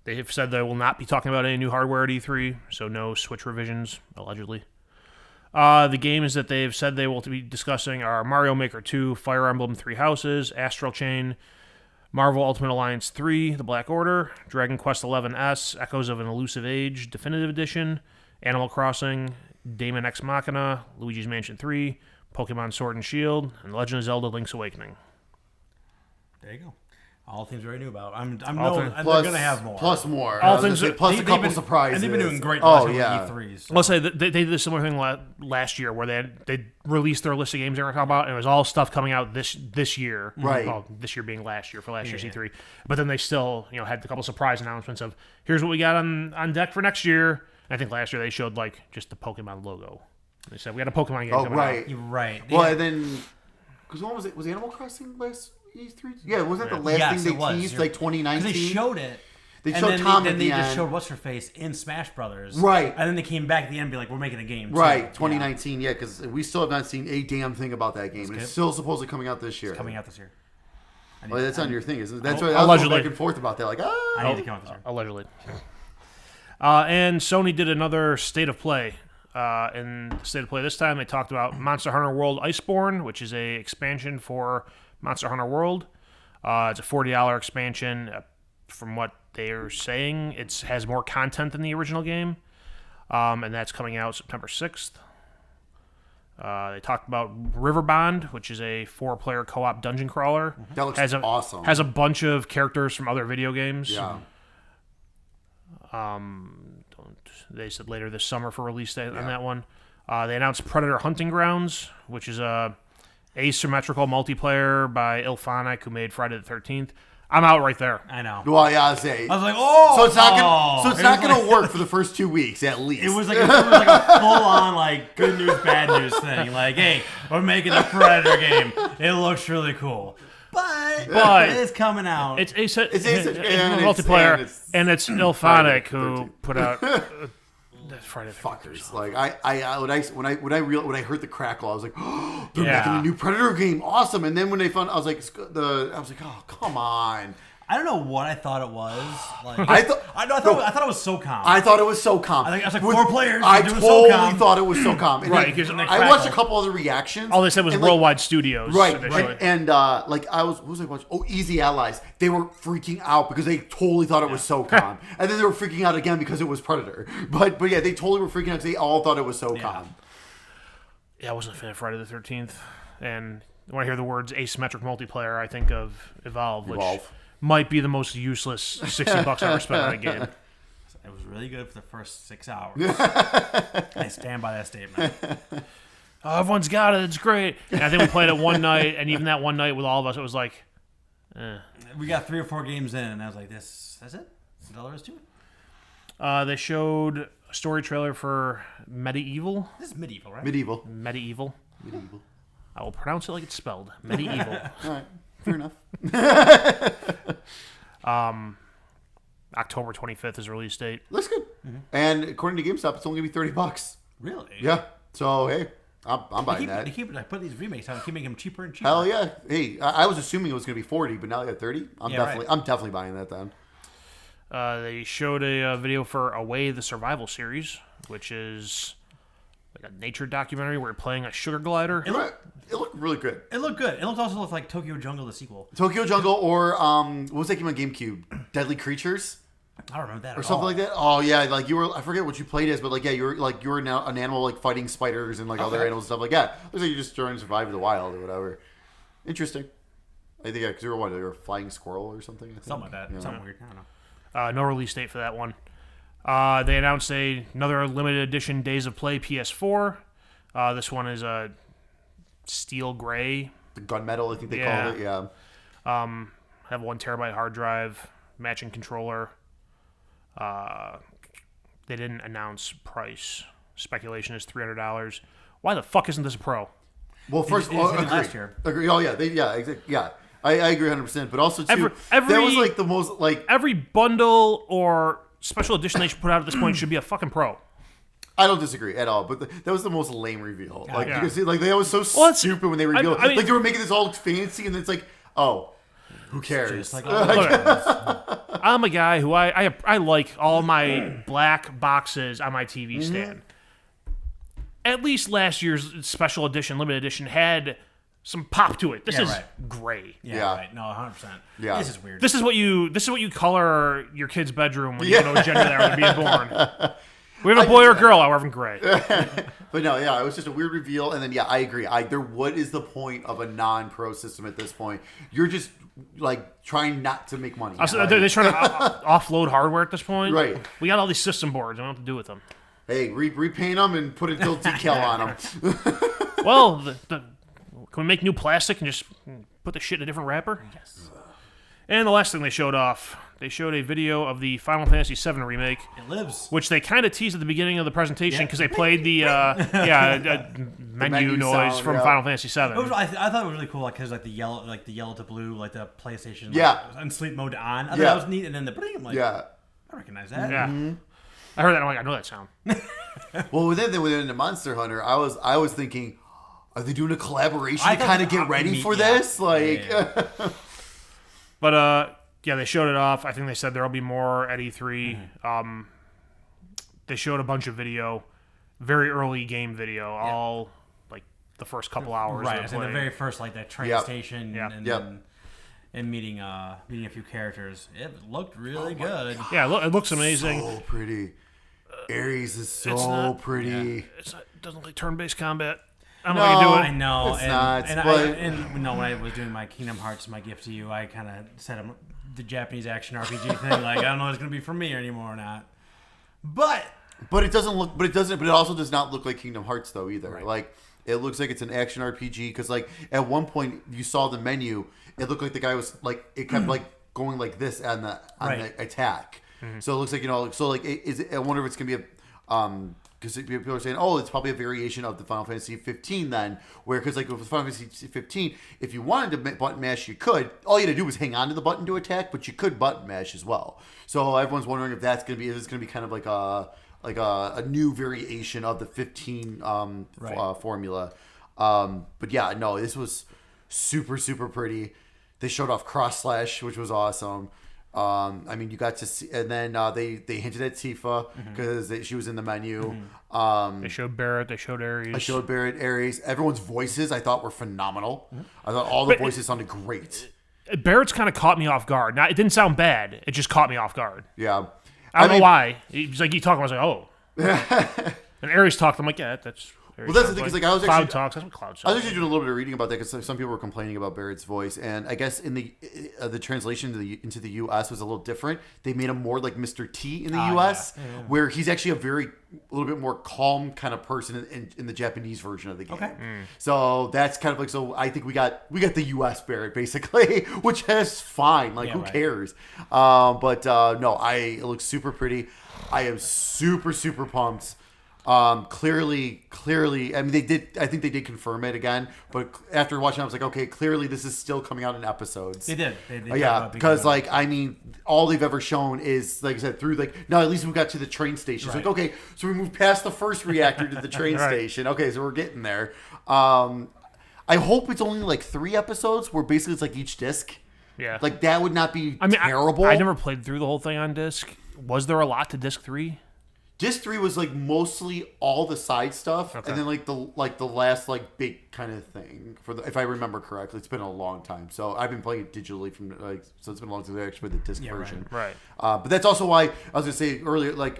They have said they will not be talking about any new hardware at E3, so no Switch revisions, allegedly. The games that they've said they will be discussing are Mario Maker 2, Fire Emblem 3 Houses, Astral Chain, Marvel Ultimate Alliance 3, The Black Order, Dragon Quest XI-S, Echoes of an Elusive Age, Definitive Edition, Animal Crossing, Daemon X Machina, Luigi's Mansion 3, Pokemon Sword and Shield, and Legend of Zelda Link's Awakening. There you go. All things we already knew about. Plus, they're going to have more. Plus more. Plus a couple surprises. And they've been doing great the last couple E3s. So. I'll say they did a similar thing last year where they released their list of games they were talking about, and it was all stuff coming out this year. Right. Well, this year being last year for last year's E3. But then they still had a couple surprise announcements of, here's what we got on deck for next year. And I think last year they showed just the Pokemon logo. They said, we got a Pokemon game coming out. You're right. Well, and then... Because what was it? Was Animal Crossing last E3? Yeah, wasn't that the last thing they teased, 2019? They showed it. They showed Tom at the end. Then they just showed What's-Her-Face in Smash Brothers. Right. And then they came back at the end and be like, we're making a game. Right, 2019, yeah, because we still have not seen a damn thing about that game. It's still supposedly coming out this year. It's coming out this year. Well, that's on your thing, isn't it? That's why I was going back and forth about that. I need to come out this year. Allegedly. And Sony did another State of Play. In State of Play this time, they talked about Monster Hunter World Iceborne, which is a expansion for Monster Hunter World. It's a $40 expansion. From what they're saying, it has more content than the original game, and that's coming out September 6th. They talked about Riverbond, which is a 4-player co-op dungeon crawler. That looks awesome. Has a bunch of characters from other video games. Yeah. They said later this summer for release date on that one. They announced Predator Hunting Grounds, which is a asymmetrical multiplayer by Ilphonic, who made Friday the 13th. I'm out right there. I know. Well, yeah, I was like, So it's not gonna work for the first 2 weeks at least. It was like a full on good news, bad news thing. Like, hey, we're making a Predator game. It looks really cool. But it's coming out. It's multiplayer, and it's Ilphonic who put out Friday the 13th. Fuckers. When I heard the crackle, I was like, they're making a new Predator game, awesome. And then when they found, I was like, oh, come on. I don't know what I thought it was. Like I thought it was SOCOM. I thought it was SOCOM. I was like 4 players. I doing totally SOCOM. thought it was SOCOM. And Right, then because I watched a couple other reactions. all they said was Worldwide Studios. Right, initially. right. And like what was I watching? Oh, Easy Allies. They were freaking out because they totally thought it was SOCOM, and then they were freaking out again because it was Predator. But yeah, they totally were freaking out because they all thought it was SOCOM. Yeah, I wasn't a fan of Friday the 13th, and when I hear the words asymmetric multiplayer, I think of Evolve, which might be the most useless $60 I ever spent on a game. It was really good for the first 6 hours. I stand by that statement. Oh, everyone's got it. It's great. And I think we played it one night, and even that one night with all of us, it was like, We got 3 or 4 games in, and I was like, that's it? That's all there is to it? They showed a story trailer for Medieval. This is medieval, right? Medieval. I will pronounce it like it's spelled. Medieval. All right, fair enough. October 25th is release date. Looks good. And according to GameStop, it's only gonna be $30. Really? Yeah. So hey, I'm buying that. They keep I put these remakes out. They keep making them cheaper and cheaper. Hell yeah. Hey, I was assuming it was gonna be 40, but now they got 30. I'm right. definitely buying that then. They showed a video for Away the Survival series, which is like a nature documentary where you're playing a sugar glider. It looked really good. It looked good. It also looked like Tokyo Jungle, the sequel. Tokyo Jungle or what was that game on GameCube? Deadly Creatures? I don't remember that Or something like that. Oh yeah, like you were. I forget what you played as, but like yeah, you were now an animal like fighting spiders and like other animals and stuff like that. Looks like you're just trying to survive in the wild or whatever. Interesting. I think because you were a flying squirrel or something. I think. Something like that. Yeah. Something weird. I don't know. No release date for that one. They announced another limited edition Days of Play PS4. This one is a steel gray. The gunmetal, I think they called it. Yeah. Have 1 terabyte hard drive, matching controller. They didn't announce price. Speculation is $300. Why the fuck isn't this a pro? Well, first, agree. last year. Agree. Oh yeah, yeah. I agree 100%. But also too, every that was like the most like. Every bundle or special edition they should put out at this point should be a fucking pro. I don't disagree at all, but that was the most lame reveal. Like yeah. you can see, like they was so stupid when they revealed. I mean, like they were making this all fancy, and it's like, oh, who cares? Like, I'm a guy who I like all my black boxes on my TV stand. At least last year's special edition, limited edition, had some pop to it. This is gray. Yeah. Right. No, 100%. Yeah. This is weird. This is what you color your kid's bedroom when you don't know what gender they are when being born. We have a boy or girl, however, gray. But no, yeah, it was just a weird reveal, and then yeah, I agree. What is the point of a non-pro system at this point? You're just like trying not to make money. They're trying to offload hardware at this point. Right. We got all these system boards. I don't know what to do with them. Hey, repaint them and put a little decal on them. Well, can we make new plastic and just put the shit in a different wrapper? Yes. And the last thing they showed off, they showed a video of the Final Fantasy VII remake. It lives. Which they kind of teased at the beginning of the presentation because they played the menu noise sound, from Final Fantasy VII. I thought it was really cool, like because like the yellow to blue, like the PlayStation, and sleep mode on. I thought that was neat, and then the bling, I'm like, I recognize that. Yeah, I heard that. I'm like, I know that sound. Well, within the Monster Hunter, I was thinking, are they doing a collaboration to kind of get ready for this? Like, but they showed it off. I think they said there'll be more at E3. They showed a bunch of video, very early game video, all like the first couple hours. Right, so the very first like that train station, and meeting a few characters. It looked really good. God. Yeah, it looks amazing. So pretty. Ares is so pretty. Yeah. It doesn't look like turn-based combat. I don't know how you do it. I know. It's not. When I was doing my Kingdom Hearts, my gift to you, I kind of said the Japanese action RPG thing. Like I don't know if it's gonna be for me anymore or not. But it doesn't look. But it also does not look like Kingdom Hearts though either. Right. Like it looks like it's an action RPG because like at one point you saw the menu. It looked like the guy was like it kept like going like this on the attack. Mm-hmm. So it looks like I wonder if it's gonna be a because people are saying, oh, it's probably a variation of the Final Fantasy 15 then, where because like with Final Fantasy 15, if you wanted to button mash, you could. All you had to do was hang on to the button to attack, but you could button mash as well. So everyone's wondering if that's gonna be kind of like a new variation of the 15 formula. But yeah, no, this was super super pretty. They showed off Cross Slash, which was awesome. I mean, you got to see, and then they hinted at Tifa because she was in the menu. They showed Barrett. They showed Ares. I showed Barrett, Ares. Everyone's voices I thought were phenomenal. I thought all the voices sounded great. Barrett's kind of caught me off guard. Now, it didn't sound bad. It just caught me off guard. Yeah. I don't know why. He's like, you talking. I was like, oh. And Ares talked. I'm like, yeah, that's. Well, that's the thing. Because I was Cloud actually talks. That's what Cloud says. I was actually doing a little bit of reading about that because some people were complaining about Barrett's voice, and I guess in the translation into the U.S. was a little different. They made him more like Mr. T in the U.S., where he's actually a little bit more calm kind of person in the Japanese version of the game. Okay. So that's kind of like, so I think we got the U.S. Barrett basically, which is fine. Like, who cares? But no, it looks super pretty. I am super, super pumped. Clearly, I mean, I think they did confirm it again, but after watching I was like, okay, clearly this is still coming out in episodes. They did. Yeah, because like, I mean, all they've ever shown is, like I said, through like, no, at least we got to the train station. It's like, okay, so we moved past the first reactor to the train station. Okay, so we're getting there. I hope it's only like 3 episodes where basically it's like each disc. Yeah. Like, that would not be terrible. I never played through the whole thing on disc. Was there a lot to disc 3? Disc 3 was like mostly all the side stuff, and then like the last like big kind of thing if I remember correctly. It's been a long time, so I've been playing it digitally so it's been a long time since I actually played the disc version. Right. But that's also why I was gonna say earlier, like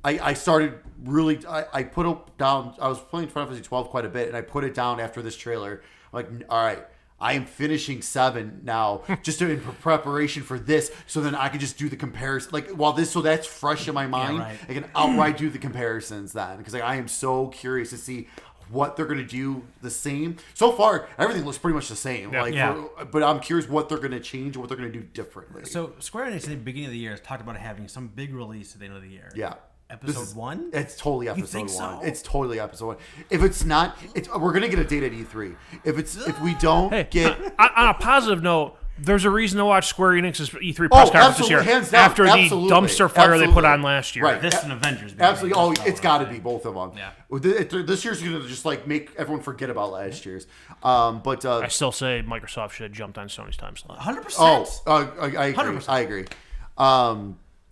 I started really. I put it down. I was playing Final Fantasy 12 quite a bit, and I put it down after this trailer. I'm like, all right. I am finishing 7 now, just in preparation for this, so then I can just do the comparison. Like, so that's fresh in my mind. I can outright do the comparisons then, because like, I am so curious to see what they're going to do the same. So far, everything looks pretty much the same. But I'm curious what they're going to change and what they're going to do differently. So Square Enix at the beginning of the year has talked about having some big release at the end of the year. Yeah. Episode 1? It's totally episode 1. So? It's totally episode 1. If it's not, we're gonna get a date at E3. If we don't get on a positive note, there's a reason to watch Square Enix's E3 press conference this year hands down, after the dumpster fire they put on last year. Right. This and Avengers. Absolutely. Oh, it's got to be both of them. Yeah. This year's gonna just like make everyone forget about last year's. But I still say Microsoft should have jumped on Sony's time slot. 100%. Oh, I agree. 100%. I agree.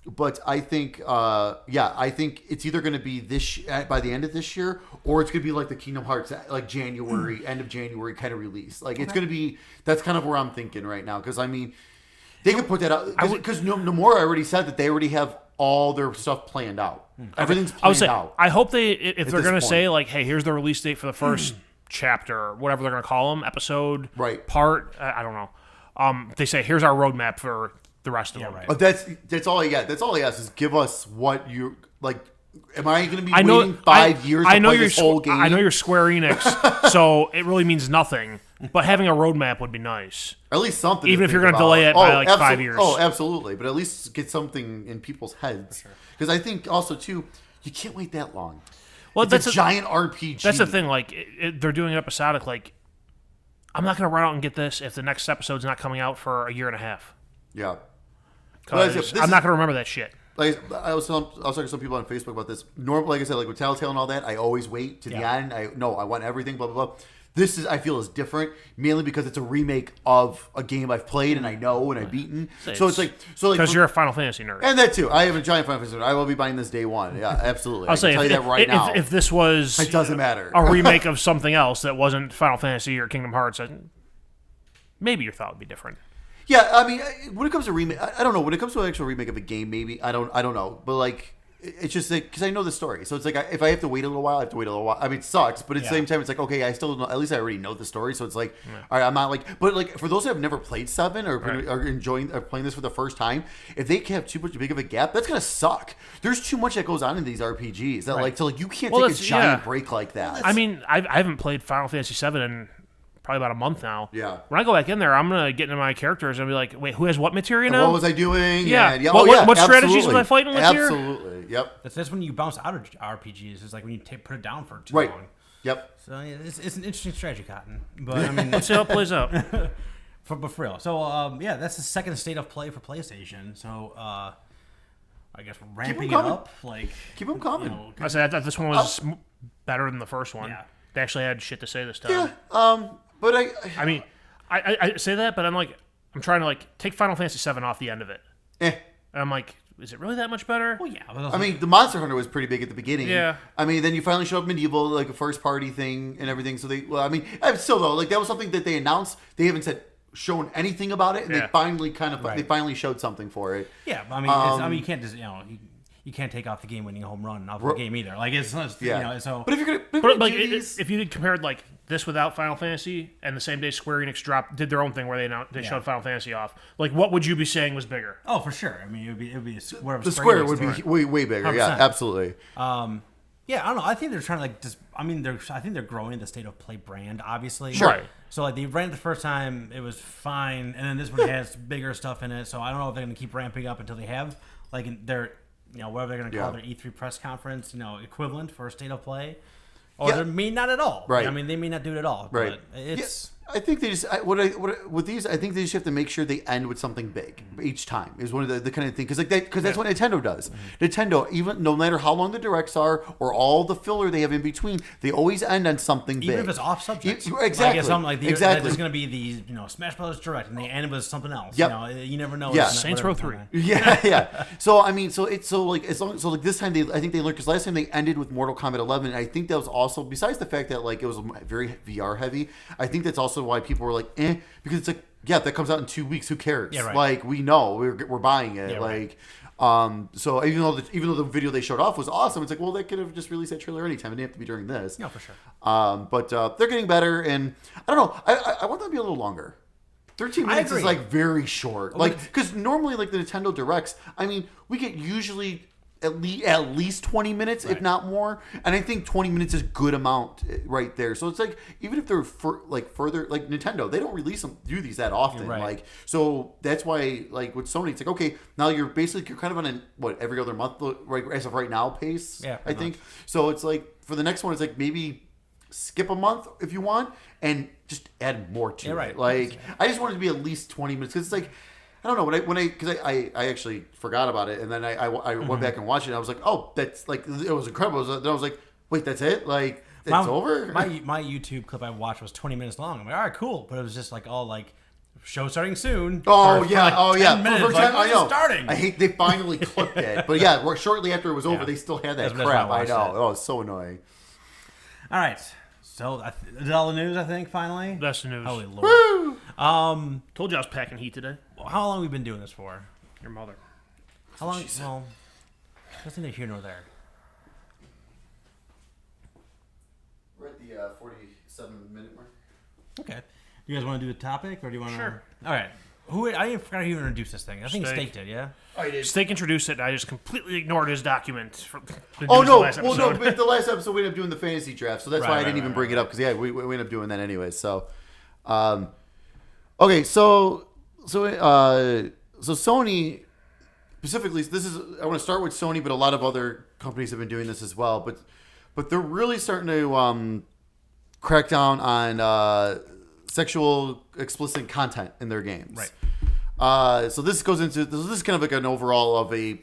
But I think, I think it's either going to be by the end of this year, or it's going to be like the Kingdom Hearts, like January, end of January kind of release. Like, it's going to be, that's kind of where I'm thinking right now. Because, I mean, they could put that out. Because Nomura already said that they already have all their stuff planned out. Everything's planned out. I hope if they're going to say, like, hey, here's the release date for the first chapter, or whatever they're going to call them, episode, part, I don't know. They say, here's our roadmap for the rest of them. Right. But that's all I got. That's all I ask is give us what you like. Am I going to be waiting 5 years to play this whole game? I know you're Square Enix, so it really means nothing. But having a roadmap would be nice. At least something. Even if you're going to delay it by like 5 years. Oh, absolutely. But at least get something in people's heads. Because I think also too, you can't wait that long. Well, that's a giant RPG. That's the thing. Like they're doing it episodic. Like I'm not going to run out and get this if the next episode's not coming out for a year and a half. Yeah. Because I'm not going to remember that shit. Like I was talking to some people on Facebook about this. Normally, like I said, like with Telltale and all that, I always wait to the end. I want everything. Blah blah blah. This is, I feel, is different, mainly because it's a remake of a game I've played and I know and I've beaten. So it's like because you're a Final Fantasy nerd, and that too. I am a giant Final Fantasy nerd. I will be buying this day one. Yeah, absolutely. I'll tell you that right now. If this was, it doesn't matter. A remake of something else that wasn't Final Fantasy or Kingdom Hearts, maybe your thought would be different. Yeah, I mean, when it comes to remake, I don't know. When it comes to an actual remake of a game, maybe I don't know. But like, it's just like because I know the story, so it's like if I have to wait a little while, I have to wait a little while. I mean, it sucks, but at the same time, it's like okay, I still know. At least I already know the story, so it's like, all right, I'm not like. But like for those who have never played 7 or are enjoying or playing this for the first time, if they have too much big of a gap, that's gonna suck. There's too much that goes on in these RPGs that you can't take a giant break like that. I mean, I haven't played Final Fantasy 7 in probably about a month now. Yeah. When I go back in there, I'm gonna get into my characters and be like, wait, who has what materia now? What was I doing? Yeah. And, what strategies was I fighting with here? Absolutely. Yep. That's when you bounce out of RPGs. It's like when you put it down for too long. Yep. So yeah, it's an interesting strategy, Cotton. But I mean, let's see how it plays out. But for real. So that's the second state of play for PlayStation. So I guess ramping it up, like keep them coming. I thought this one was better than the first one. Yeah. They actually had shit to say this time. Yeah. But I mean, I say that, but I'm trying to take Final Fantasy VII off the end of it. Eh. And I'm like, is it really that much better? Well, yeah. I mean, the Monster Hunter was pretty big at the beginning. Yeah. I mean, then you finally showed up Medieval, like a first party thing and everything. So still though, like that was something that they announced. They haven't shown anything about it, and they finally they finally showed something for it. Yeah, I mean, you can't just you can't take off the game-winning home run off the game either. Like it's not, so. But if you're gonna, if you compared this without Final Fantasy, and the same day Square Enix did their own thing where they showed Final Fantasy off, what would you be saying was bigger? Oh, for sure. I mean, it would be the Square would be way bigger. 100%. Yeah, absolutely. Yeah, I don't know. I think they're trying to I think they're growing the State of Play brand, obviously. Sure. Right. So they ran it the first time, it was fine, and then this one has bigger stuff in it. So I don't know if they're going to keep ramping up until they have their whatever they're going to call their E3 press conference, equivalent for State of Play, or they may not at all. Right. I mean, they may not do it at all. Right. But it's. I think they just with these. I think they just have to make sure they end with something big each time. Is one of the kind of thing because that's what Nintendo does. Mm-hmm. Nintendo, even no matter how long the directs are or all the filler they have in between, they always end on something big. Even if it's off subject. Exactly. Exactly. There's going to be the Smash Brothers Direct, and they end with something else. Yep. You never know. Yeah. Saints Row 3. Yeah. So I mean, this time I think they learned because last time they ended with Mortal Kombat 11. And I think that was also besides the fact that it was very VR heavy. I think that's also why people were like, because it's that comes out in 2 weeks. Who cares? Yeah, right. We know we're buying it. Yeah, right. So even though the video they showed off was awesome, it's they could have just released that trailer anytime. It didn't have to be during this. No, for sure. But they're getting better, and I don't know. I want them to be a little longer. 13 minutes is very short. Because normally the Nintendo Directs, I mean, we get usually at least 20 minutes, if not more. And I think 20 minutes is a good amount right there. So it's even if they're further, Nintendo, they don't do these that often. Right. So that's why, with Sony, it's okay, now you're kind of on every other month, as of right now pace, I think. Much. So it's for the next one, it's maybe skip a month if you want and just add more to it. Right. I just wanted to be at least 20 minutes because it's I don't know because I actually forgot about it and then I went back and watched it and I was like, oh, that's it was incredible. Then I was like, wait, that's it? It's over? My YouTube clip I watched was 20 minutes long. I'm like, all right, cool, but it was just all show starting soon. Oh for, yeah, for 10 minutes. I know. Starting. I hate they finally clipped it, but yeah, shortly after it was over, they still had that crap. I know. Oh, it's so annoying. All right. So, is that all the news, I think, finally? That's the news. Holy Lord. Woo! Told you I was packing heat today. How long have we been doing this for? Your mother. How long? Well, nothing to here nor there. We're at the 47-minute mark. Okay. You guys want to do a topic, or do you want to? Sure. All right. I forgot who introduced this thing. I think Steak did, yeah? Oh, you did. Steak introduced it, and I just completely ignored his document. But the last episode we ended up doing the fantasy draft, so that's why I didn't even bring it up, because we ended up doing that anyway. So, okay, so Sony, specifically, I want to start with Sony, but a lot of other companies have been doing this as well, but they're really starting to crack down on sexual explicit content in their games. Right. So this is kind of an overall of a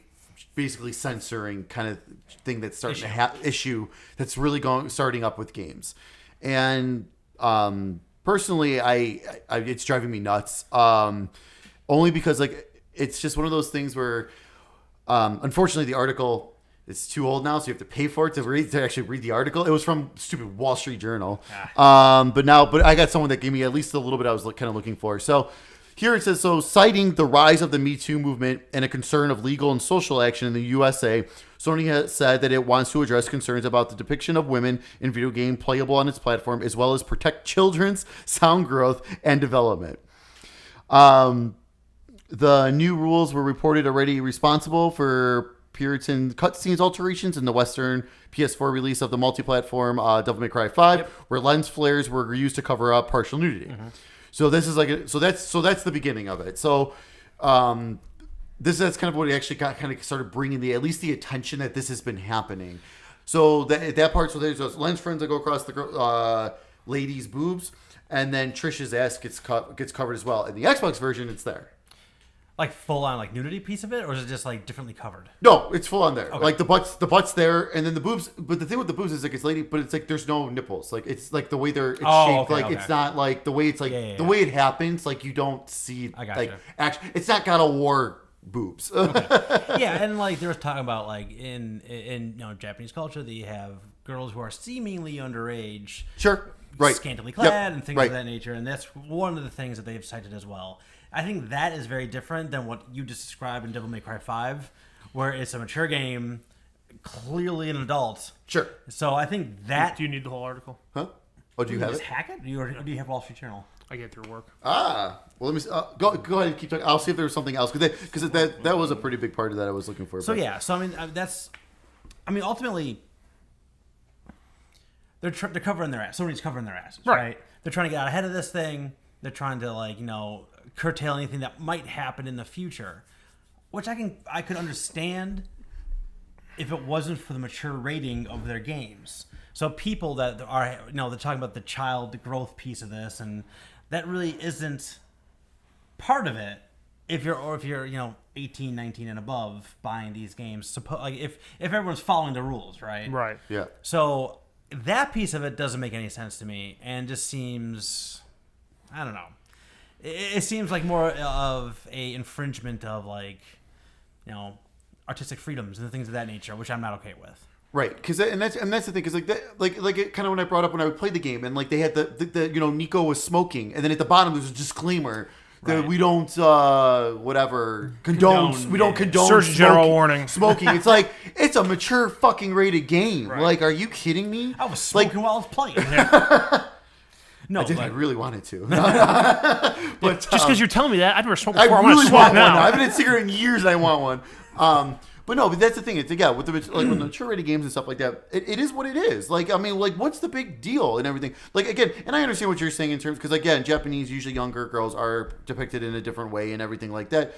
basically censoring kind of thing that's starting to issue that's really starting up with games. And personally, I it's driving me nuts. Only because it's just one of those things where unfortunately the article, it's too old now, so you have to pay for it to actually read the article. It was from stupid Wall Street Journal. But I got someone that gave me at least a little bit I was kind of looking for. So here it says, citing the rise of the Me Too movement and a concern of legal and social action in the USA, Sony has said that it wants to address concerns about the depiction of women in video game playable on its platform, as well as protect children's sound growth and development. The new rules were reported already responsible for Puritan cutscenes alterations in the Western PS4 release of the multi-platform Devil May Cry 5, where lens flares were used to cover up partial nudity. Mm-hmm. So this is that's the beginning of it. So that's kind of what actually kind of started bringing at least the attention that this has been happening. So that part, so there's those lens frames that go across the lady's boobs, and then Trish's ass gets covered as well. In the Xbox version, it's there. Like full on like nudity piece of it, or is it just like differently covered? No, it's full on there. Okay. Like the butt's there, and then the boobs. But the thing with the boobs is like it's lady, but it's like there's no nipples. Like it's like the way it's shaped. Okay, like okay. it's not like the way it's like Yeah. the way it happens. Like you don't see I gotcha. like actually, it's not God of War boobs. Yeah, and like there was talking about like in Japanese culture, that you have girls who are seemingly underage, Sure. Right. scantily clad, Yep. and things Right. of that nature, and that's one of the things that they've cited as well. I think that is very different than what you just described in Devil May Cry 5, where it's a mature game, clearly an adult. Sure. So I think that... Do you need the whole article? Huh? Oh, do you have just it? hack it? Or do you have Wall Street Journal? I get through work. Ah. Well, let me see. Go ahead and keep talking. I'll see if there was something else because that was a pretty big part of that I was looking for. So but- yeah, so I mean ultimately, they're covering their ass. Somebody's covering their asses, right? They're trying to get out ahead of this thing. They're trying to curtail anything that might happen in the future, which I could understand if it wasn't for the mature rating of their games. So people that are they're talking about the child growth piece of this, and that really isn't part of it. If you're 18, 19 and above buying these games, if everyone's following the rules, right? Right. Yeah. So that piece of it doesn't make any sense to me, and just seems, I don't know. It seems like more of a infringement of artistic freedoms and things of that nature, which I'm not okay with. Right, because that's the thing, because it kind of when I brought up when I would play the game, and like they had the Nico was smoking, and then at the bottom there's a disclaimer that Right. we don't condone we don't condone Surgeon General warning. smoking. It's like it's a mature fucking rated game. Right. Like, are you kidding me? I was smoking while I was playing. No, I really wanted to, but Just because you're telling me that, I've never smoked I before. I want really to smoke want one. now. I haven't had a cigarette in years, and I want one. But that's the thing. It's with the with the mature rated games and stuff like that. It is what it is. Like, I mean, like, what's the big deal and everything? Like, again, and I understand what you're saying in terms because again, Japanese usually younger girls are depicted in a different way and everything like that.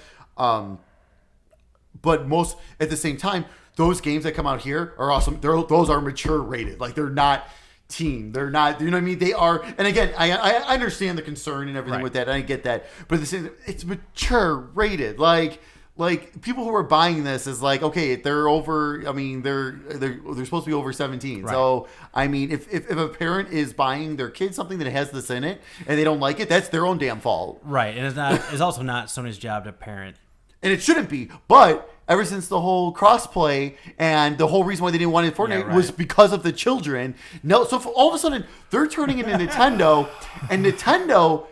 But most at the same time, those games that come out here are awesome. Those are mature rated. Like, they're not teen. They're not. You know what I mean? They are. And again, I understand the concern and everything Right. with that. I get that. But at the same, it's mature rated. Like people who are buying this is like, okay, they're over. I mean, they're supposed to be over 17. Right. So I mean, if a parent is buying their kid something that has this in it and they don't like it, that's their own damn fault. right, and it's also not Sony's job to parent. And it shouldn't be. But ever since the whole crossplay and the whole reason why they didn't want it in Fortnite right. was because of the children. No, so all of a sudden they're turning into Nintendo, and Nintendo.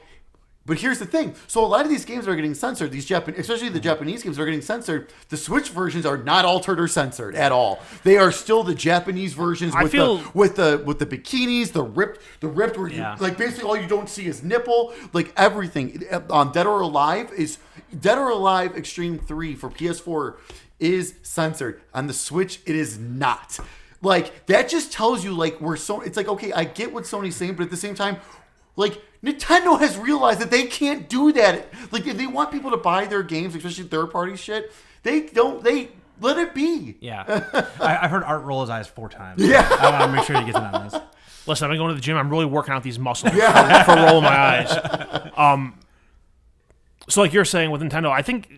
But here's the thing. So a lot of these games are getting censored. Especially the Japanese games are getting censored. The Switch versions are not altered or censored at all. They are still the Japanese versions with the bikinis, the ripped where Yeah. you, like basically all you don't see is nipple, like everything. Dead or Alive Extreme 3 for PS4 is censored. On the Switch, it is not. Like, that just tells you like it's like, okay, I get what Sony's saying, but at the same time, like, Nintendo has realized that they can't do that. Like, if they want people to buy their games, especially third-party shit, they let it be. Yeah, I've heard Art roll his eyes 4 times. Yeah. I want to make sure he gets in on this. Listen, I've been going to the gym. I'm really working out these muscles for rolling my eyes. So like you're saying with Nintendo, I think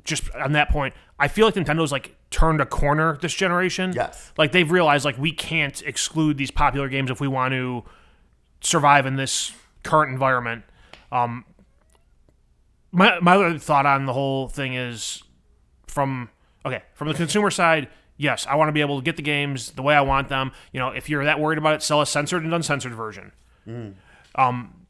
just on that point, I feel like Nintendo's like turned a corner this generation. Yes. Like they've realized like we can't exclude these popular games if we want to survive in this current environment. My other thought on the whole thing is from the consumer side, yes, I want to be able to get the games the way I want them. You know, if you're that worried about it, sell a censored and uncensored version.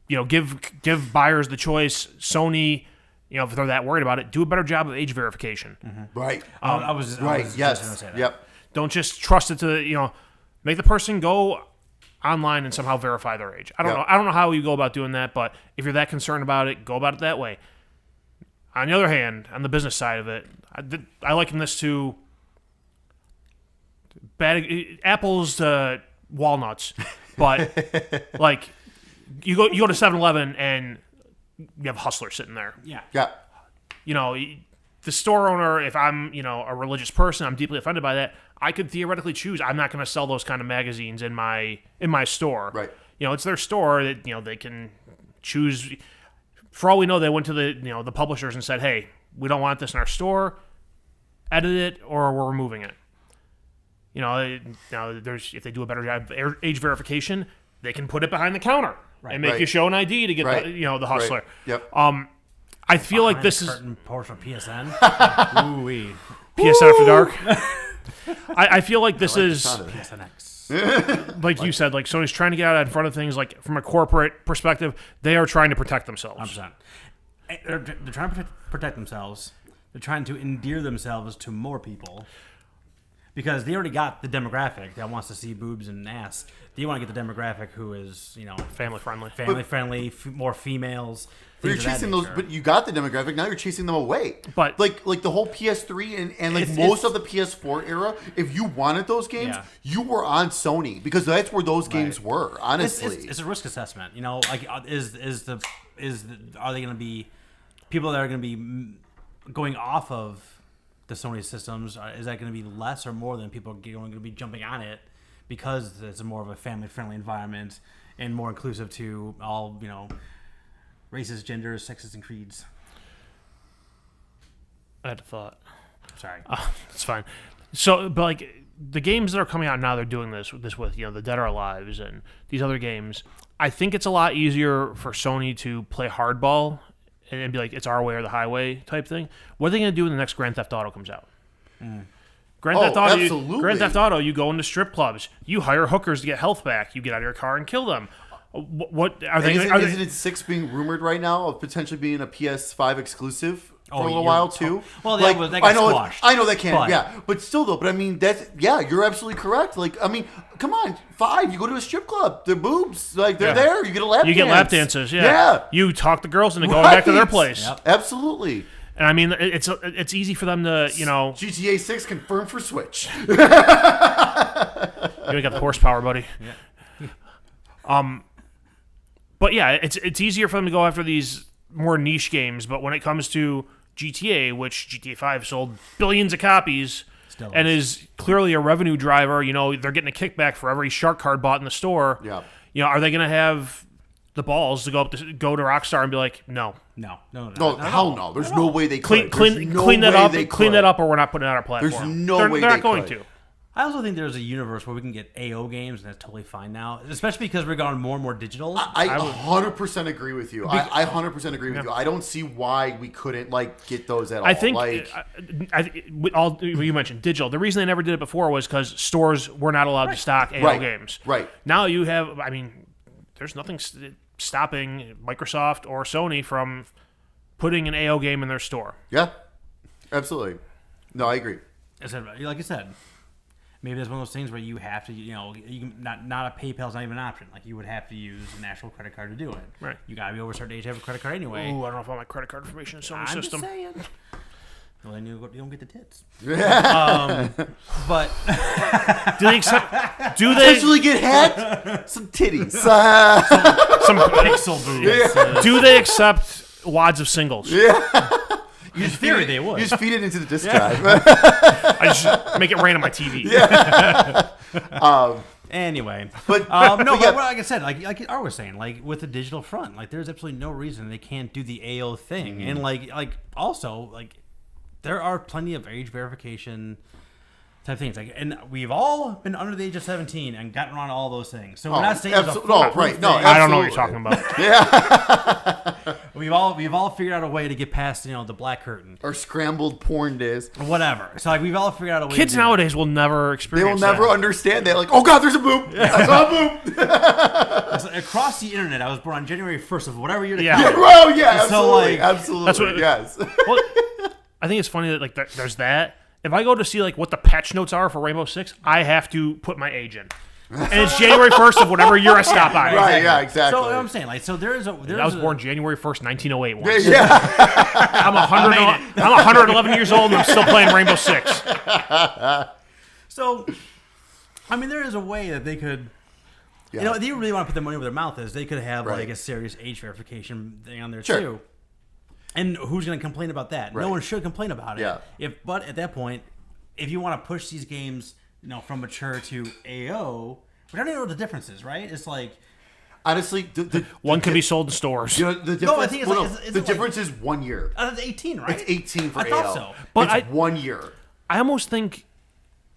Give buyers the choice. Sony, if they're that worried about it, do a better job of age verification. Right. I was just gonna say that. Yep. Don't just trust it to make the person go online and somehow verify their age. I don't know how you go about doing that, but if you're that concerned about it, go about it that way. On the other hand, on the business side of it, I liken this to apples to walnuts, but like you go to 7-Eleven and you have a hustler sitting there. Yeah. Yeah. The store owner, if I'm a religious person, I'm deeply offended by that. I could theoretically choose I'm not going to sell those kind of magazines in my store. Right. It's their store that they can choose. For all we know, they went to the publishers and said, "Hey, we don't want this in our store, edit it, or we're removing it. Now if they do a better job of age verification, they can put it behind the counter and make you show an ID to get the hustler. Right. Yep. I feel like this is Porsche PSN. Ooh-wee. PSN After Dark. I feel like this is PSNX. like you said, like Sony's trying to get out in front of things. Like from a corporate perspective, they are trying to protect themselves. 100%. They're trying to protect themselves. They're trying to endear themselves to more people. Because they already got the demographic that wants to see boobs and ass. They want to get the demographic who is, Family friendly, more females. But you're chasing those. But you got the demographic. Now you're chasing them away. But like the whole PS3 and like most of the PS4 era, if you wanted those games, you were on Sony because that's where those games were. Honestly, it's a risk assessment. Like are they going to be people that are going to be going off of the Sony systems? Is that going to be less or more than people going to be jumping on it because it's more of a family-friendly environment and more inclusive to all, races, genders, sexes, and creeds? I had a thought. Sorry. It's fine. So, but like the games that are coming out now, they're doing this with, the Dead or Alive and these other games. I think it's a lot easier for Sony to play hardball and be like, it's our way or the highway type thing. What are they going to do when the next Grand Theft Auto comes out? Grand Theft Auto, you go into strip clubs. You hire hookers to get health back. You get out of your car and kill them. What are they? Isn't it 6 being rumored right now of potentially being a PS5 exclusive for a little while too? Well, that got squashed. I know that can, but still though. But I mean, you're absolutely correct. Like, I mean, come on, 5. You go to a strip club, they're boobs, like they're there. You get a lap. You get lap dances. Yeah. You talk the girls into going back to their place. Yep. Absolutely. And I mean, it's easy for them to, GTA 6 confirmed for Switch. You got the horsepower, buddy. Yeah. But yeah, it's easier for them to go after these more niche games. But when it comes to GTA, which GTA 5 sold billions of copies and is clearly a revenue driver, they're getting a kickback for every shark card bought in the store. Yeah. Are they going to have the balls to go to Rockstar and be like, no, hell no. There's no way they could. Clean that up, or we're not putting it on our platform. There's no way they're they not going could. to. I also think there's a universe where we can get AO games, and that's totally fine now, especially because we're going more and more digital. I 100% agree with you. I 100% agree with you. I don't see why we couldn't get those at all. I think with all you mentioned digital. The reason they never did it before was because stores were not allowed to stock AO games. Right. Now you have. I mean, there's nothing stopping Microsoft or Sony from putting an AO game in their store. Yeah, absolutely. No, I agree. Like I said, maybe that's one of those things where you have to, you can not a PayPal's not even an option. Like you would have to use an actual credit card to do it. Right. You got to be over a certain age to have a credit card anyway. Ooh, I don't know if all my credit card information is on the system. I'm just saying. Well, then you don't get the tits. But do they potentially get hacked? Some titties. Some pixel boobs. Yeah. Do they accept wads of singles? Yeah. In theory, they would. You just feed it into the disk drive. I just make it rain on my TV. Yeah. Anyway, but like I said, like Art was saying, like with the digital front, like there's absolutely no reason they can't do the AO thing, and like also like there are plenty of age verification type things, and we've all been under the age of 17 and gotten around all those things. So we're not saying there's a right? thing. No, I don't know what you're talking about. Yeah. We've all figured out a way to get past the black curtain or scrambled porn days, or whatever. So like we've all figured out a way. Kids to do nowadays will never experience. They will never understand that. Like, oh god, there's a boob. I saw a boob. So across the internet, I was born on January 1st of whatever year. Yeah. Oh yeah, absolutely, So, absolutely. That's what. Yes. Well, I think it's funny that there's that. If I go to see what the patch notes are for Rainbow Six, I have to put my age in, and it's January 1st of whatever year I stop by. Right? Yeah, exactly. So I'm saying, so I was born January 1st, 1908. Once. Yeah. I'm 111 years old and I'm still playing Rainbow Six. So, I mean, there is a way that they could. Yeah. If they really want to put their money where their mouth is, they could have Right. a serious age verification thing on there Sure. too. And who's going to complain about that? Right. No one should complain about it. Yeah. But at that point, if you want to push these games, from mature to AO, we don't even know what the difference is, right? It's like honestly, one can be sold in stores. You know, the difference, No, I think it's the difference is 1 year. That's 18, right? It's 18 for I AO. thought so. But it's 1 year. I almost think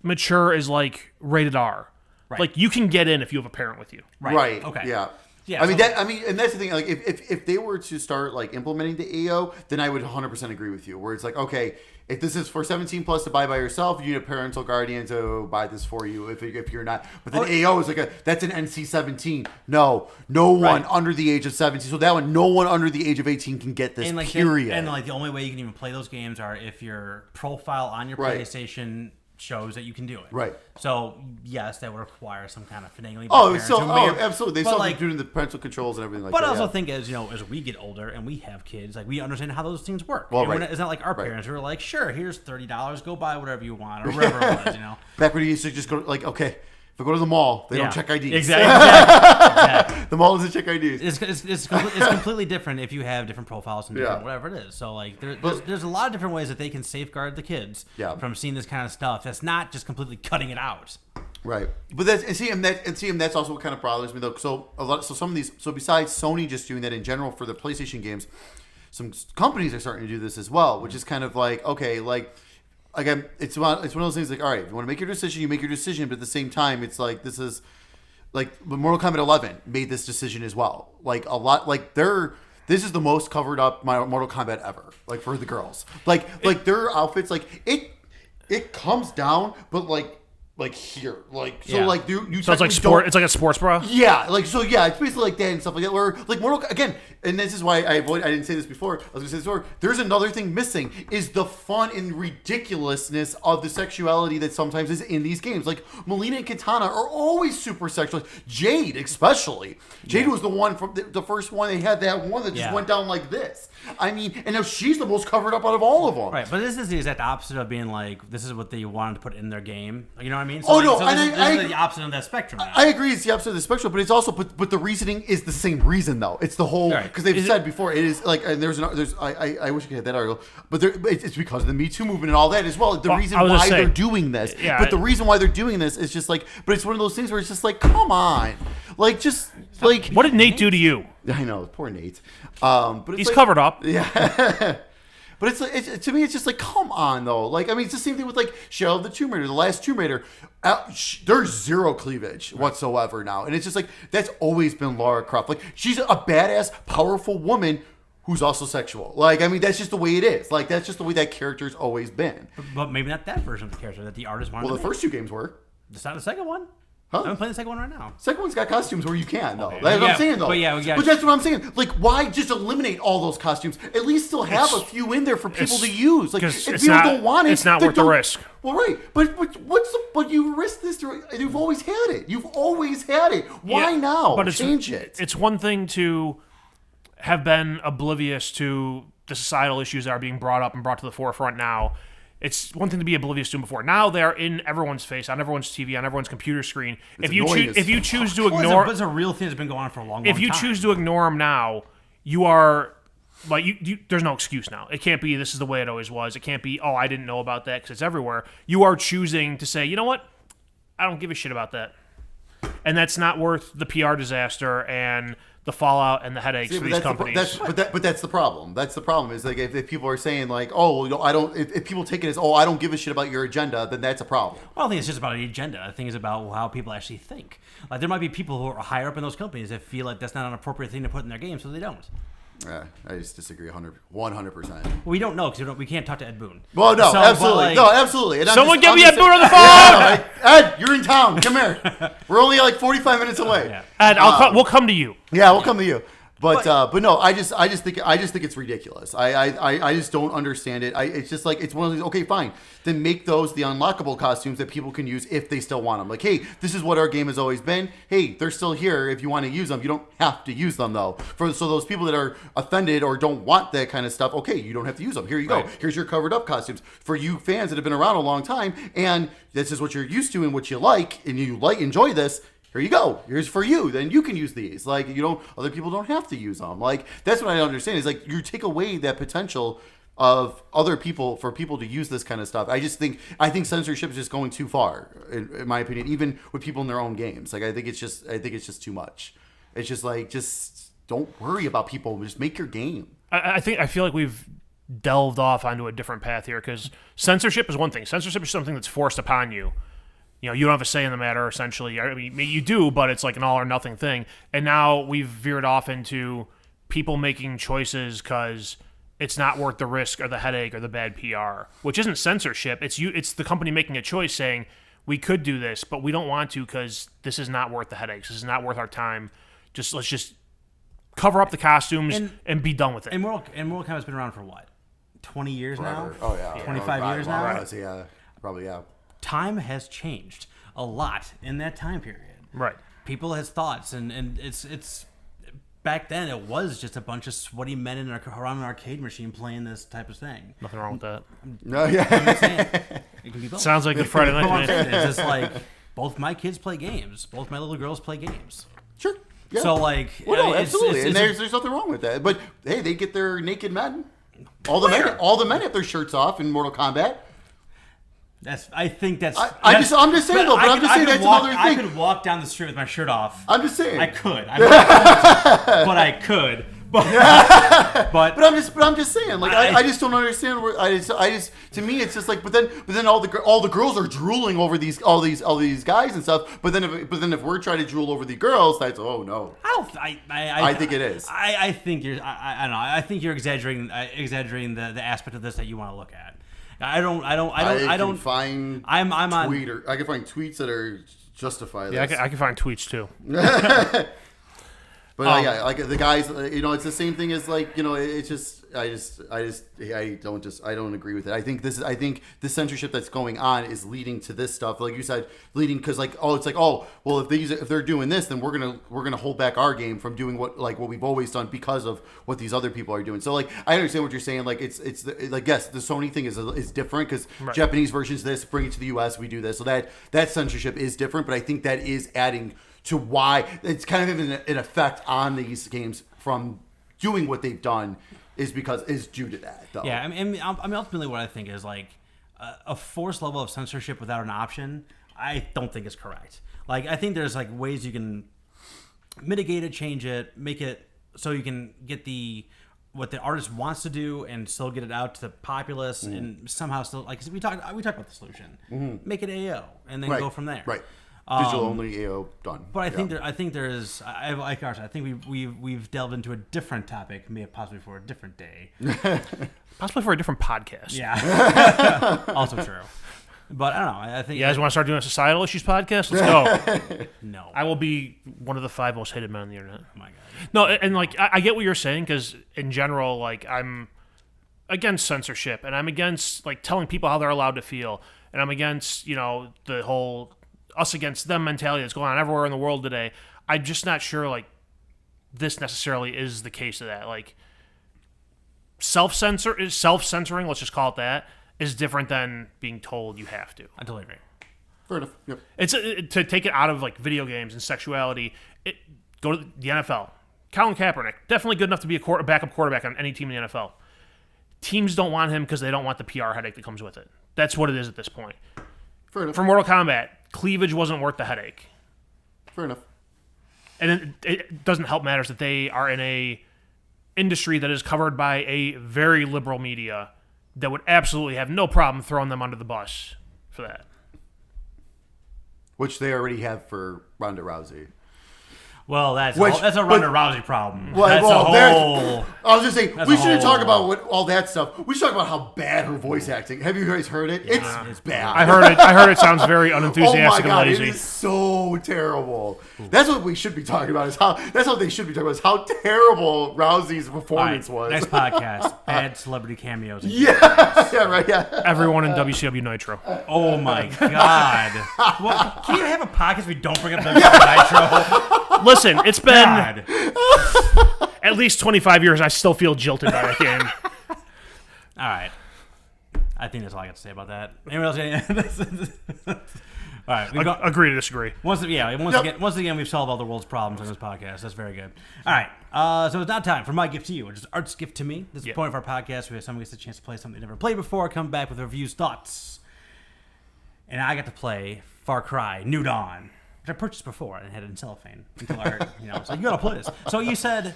mature is like rated R. Right. Like you can get in if you have a parent with you. Right. Okay. Yeah. Yeah, I mean, and that's the thing. Like, if they were to start like implementing the AO, then I would 100% agree with you. Where it's like, okay, if this is for 17 plus to buy by yourself, you need a parental guardian to buy this for you. If you're not, but then AO is like that's an NC 17. No one under the age of 17. So that one, no one under the age of 18 can get this. And like period. And like the only way you can even play those games are if your profile on your PlayStation shows that you can do it. Right. So yes, that would require some kind of finagling. Absolutely. They still have to do the parental controls and everything like that. But I also think as we get older and we have kids, like we understand how those things work. Well, It's not like our parents who are like, sure, here's $30, go buy whatever you want or whatever it was. Back when you used to just go like, okay, if I go to the mall, they don't check IDs. Exactly. The mall doesn't check IDs. It's completely different if you have different profiles and different whatever it is. So like there's a lot of different ways that they can safeguard the kids from seeing this kind of stuff. That's not just completely cutting it out. Right, but that's also what kind of bothers me though. So besides Sony just doing that in general for the PlayStation games, some companies are starting to do this as well, which is kind of like okay, like. Again, it's one of those things like, all right, if you want to make your decision, you make your decision, but at the same time, it's like this is like Mortal Kombat 11 made this decision as well. Like a lot, like this is the most covered up Mortal Kombat ever. Like for the girls, like their outfits, like it comes down, but like here, like so, like you. So it's like sport. It's like a sports bra. Yeah, like so. Yeah, it's basically like that and stuff like that. Where like Mortal again, and this is why I didn't say this before. I was gonna say this before. There's another thing missing is the fun and ridiculousness of the sexuality that sometimes is in these games. Like Melina and Katana are always super sexual. Jade, especially. Jade was the one from the first one. They had that one that just went down like this. I mean, and now she's the most covered up out of all of them. Right, but this is the exact opposite of being like this is what they wanted to put in their game. You know what I mean? So this is the opposite of that spectrum. Now. I agree, it's the opposite of the spectrum, but it's also but the reasoning is the same reason though. It's the whole because they've said before it is like and there's I wish I could have that article, but it's because of the Me Too movement and all that as well. The reason why they're doing this, but the reason why they're doing this is just like, but it's one of those things where it's just like, come on, like just like what did Nate do to you? I know, poor Nate. But it's he's covered up. Yeah. But it's like to me, it's just like, come on, though. Like, I mean, it's the same thing with like Shadow of the Tomb Raider, the last Tomb Raider. There's zero cleavage whatsoever now, and it's just like that's always been Lara Croft. Like, she's a badass, powerful woman who's also sexual. Like, I mean, that's just the way it is. Like, that's just the way that character's always been. But maybe not that version of the character that the artist wanted. Well, the first two games were. It's not the second one. Huh? I'm playing the second one right now. Second one's got costumes where you can, though. Okay. That's what I'm saying, though. But that's what I'm saying. Like, why just eliminate all those costumes? At least still have a few in there for people to use. Like, if people don't want it, it's not worth the risk. Well, right, but you risk this through. You've always had it. You've always had it. Why now? But change it. It's one thing to have been oblivious to the societal issues that are being brought up and brought to the forefront now. It's one thing to be oblivious to them before. Now they're in everyone's face, on everyone's TV, on everyone's computer screen. If you choose to ignore, it's a real thing that's been going on for a long time. If you choose to ignore them now, you are like you. There's no excuse now. It can't be this is the way it always was. It can't be I didn't know about that because it's everywhere. You are choosing to say, you know what, I don't give a shit about that, and that's not worth the PR disaster and the fallout and the headaches for these companies. But that's the problem. That's the problem. Is like if people are saying like, I don't. If people take it as, I don't give a shit about your agenda, then that's a problem. Well, I don't think it's just about an agenda. I think it's about how people actually think. Like there might be people who are higher up in those companies that feel like that's not an appropriate thing to put in their game, so they don't. Yeah, I just disagree 100%. Well, we don't know because we can't talk to Ed Boon. Well, no, absolutely. Absolutely. And someone get me Ed Boon on the phone! Ed, you're in town. Come here. We're only like 45 minutes away. Yeah. Ed, we'll come to you. Yeah, we'll come to you. But no, I just think it's ridiculous. I just don't understand it. It's just like it's one of these. Okay, fine. Then make those the unlockable costumes that people can use if they still want them. Like, hey, this is what our game has always been. Hey, they're still here. If you want to use them, you don't have to use them though. So those people that are offended or don't want that kind of stuff, okay, you don't have to use them. Here you go. Here's your covered up costumes for you fans that have been around a long time, and this is what you're used to and what you like, and you enjoy this. Here you go. Here's for you. Then you can use these. Like, other people don't have to use them. Like, that's what I don't understand is like you take away that potential of other people for people to use this kind of stuff. I think censorship is just going too far, in my opinion, even with people in their own games. Like, I think it's just too much. It's just like, just don't worry about people. Just make your game. I feel like we've delved off onto a different path here because censorship is one thing. Censorship is something that's forced upon you. You don't have a say in the matter, essentially. I mean, you do, but it's like an all or nothing thing. And now we've veered off into people making choices because it's not worth the risk or the headache or the bad PR, which isn't censorship. It's the company making a choice saying, we could do this, but we don't want to because this is not worth the headaches. This is not worth our time. Let's just cover up the costumes and be done with it. And Mortal Kombat's been around for what? 20 years Forever. now? Oh, yeah. 25 years now? Yeah, probably, yeah. Time has changed a lot in that time period. Right. People has thoughts, and it's back then it was just a bunch of sweaty men around an arcade machine playing this type of thing. Nothing wrong with that. No, yeah. I'm just saying, it can be both. Sounds like a Friday night. But what I'm saying is just like both my kids play games. Both my little girls play games. Sure. Yeah. So like, well, no, absolutely, it's there's nothing wrong with that. But hey, they get their naked men. All the men have their shirts off in Mortal Kombat. I think that's. I'm just saying though. But I'm just saying that's another thing. I could walk down the street with my shirt off. I'm just saying. I could. I'm not going to, but I could. But I'm just saying. Like I just don't understand where I just to me it's just like. But then all the girls are drooling over all these guys and stuff. But then if we're trying to drool over the girls, that's oh no. I think it is. I think you're. I don't know. I think you're exaggerating the aspect of this that you want to look at. I can find tweets that are justify this. Yeah, I can find tweets too. But yeah, like the guys, it's the same thing as like, it's just I don't agree with it. I think the censorship that's going on is leading to this stuff, like you said, because if they're doing this, then we're gonna hold back our game from doing what we've always done because of what these other people are doing. So like I understand what you're saying. Like it's like yes, the Sony thing is different because right. Japanese versions of this bring it to the US, we do this, so that censorship is different. But I think that is adding to why it's kind of an effect on these games from doing what they've done is due to that, though. Yeah, I mean, ultimately what I think is like a forced level of censorship without an option. I don't think is correct. Like, I think there's like ways you can mitigate it, change it, make it so you can get what the artist wants to do and still get it out to the populace and somehow still like we talked about the solution. Make it AO and then go from there. Right. Digital only AO done. But I think we've delved into a different topic, maybe possibly for a different day, possibly for a different podcast. Yeah, also true. But I don't know. I think you guys want to start doing a societal issues podcast? Let's go. No, I will be one of the 5 most hated men on the internet. Oh my god. No, and like I get what you're saying because in general, like I'm against censorship and I'm against like telling people how they're allowed to feel, and I'm against the whole us against them mentality that's going on everywhere in the world today. I'm just not sure like this necessarily is the case of that. Like self-censoring, let's just call it that, is different than being told you have to. I totally agree. Fair enough. Yep. It's to take it out of like video games and sexuality. Go to the NFL. Colin Kaepernick, definitely good enough to be a backup quarterback on any team in the NFL. Teams don't want him because they don't want the PR headache that comes with it. That's what it is at this point. Fair enough. For Mortal Kombat, cleavage wasn't worth the headache. Fair enough. And it doesn't help matters that they are in a industry that is covered by a very liberal media that would absolutely have no problem throwing them under the bus for that. Which they already have for Ronda Rousey. Well, that's a Ronda Rousey problem. Well, that's a whole. I was just saying we shouldn't talk about all that stuff. We should talk about how bad her voice acting. Have you guys heard it? Yeah, it's bad. I heard it sounds very unenthusiastic oh my God, and lazy. It is so terrible. That's what we should be talking about. That's what they should be talking about. Is how terrible Rousey's performance was. Next podcast, bad celebrity cameos. Yeah. Everyone in WCW Nitro. Oh my God! Well, can you have a podcast if we don't bring up WCW Nitro? Listen, it's been at least 25 years. I still feel jilted by that game. All right. I think that's all I got to say about that. Anyone else? All right. Agree to disagree. Once again, we've solved all the world's problems on this podcast. That's very good. All right. So it's now time for my gift to you, which is Art's gift to me. This is the point of our podcast where someone gets a chance to play something they never played before, come back with reviews, thoughts. And I got to play Far Cry New Dawn. which I purchased before and had it in cellophane until I, so you gotta play this. So you said,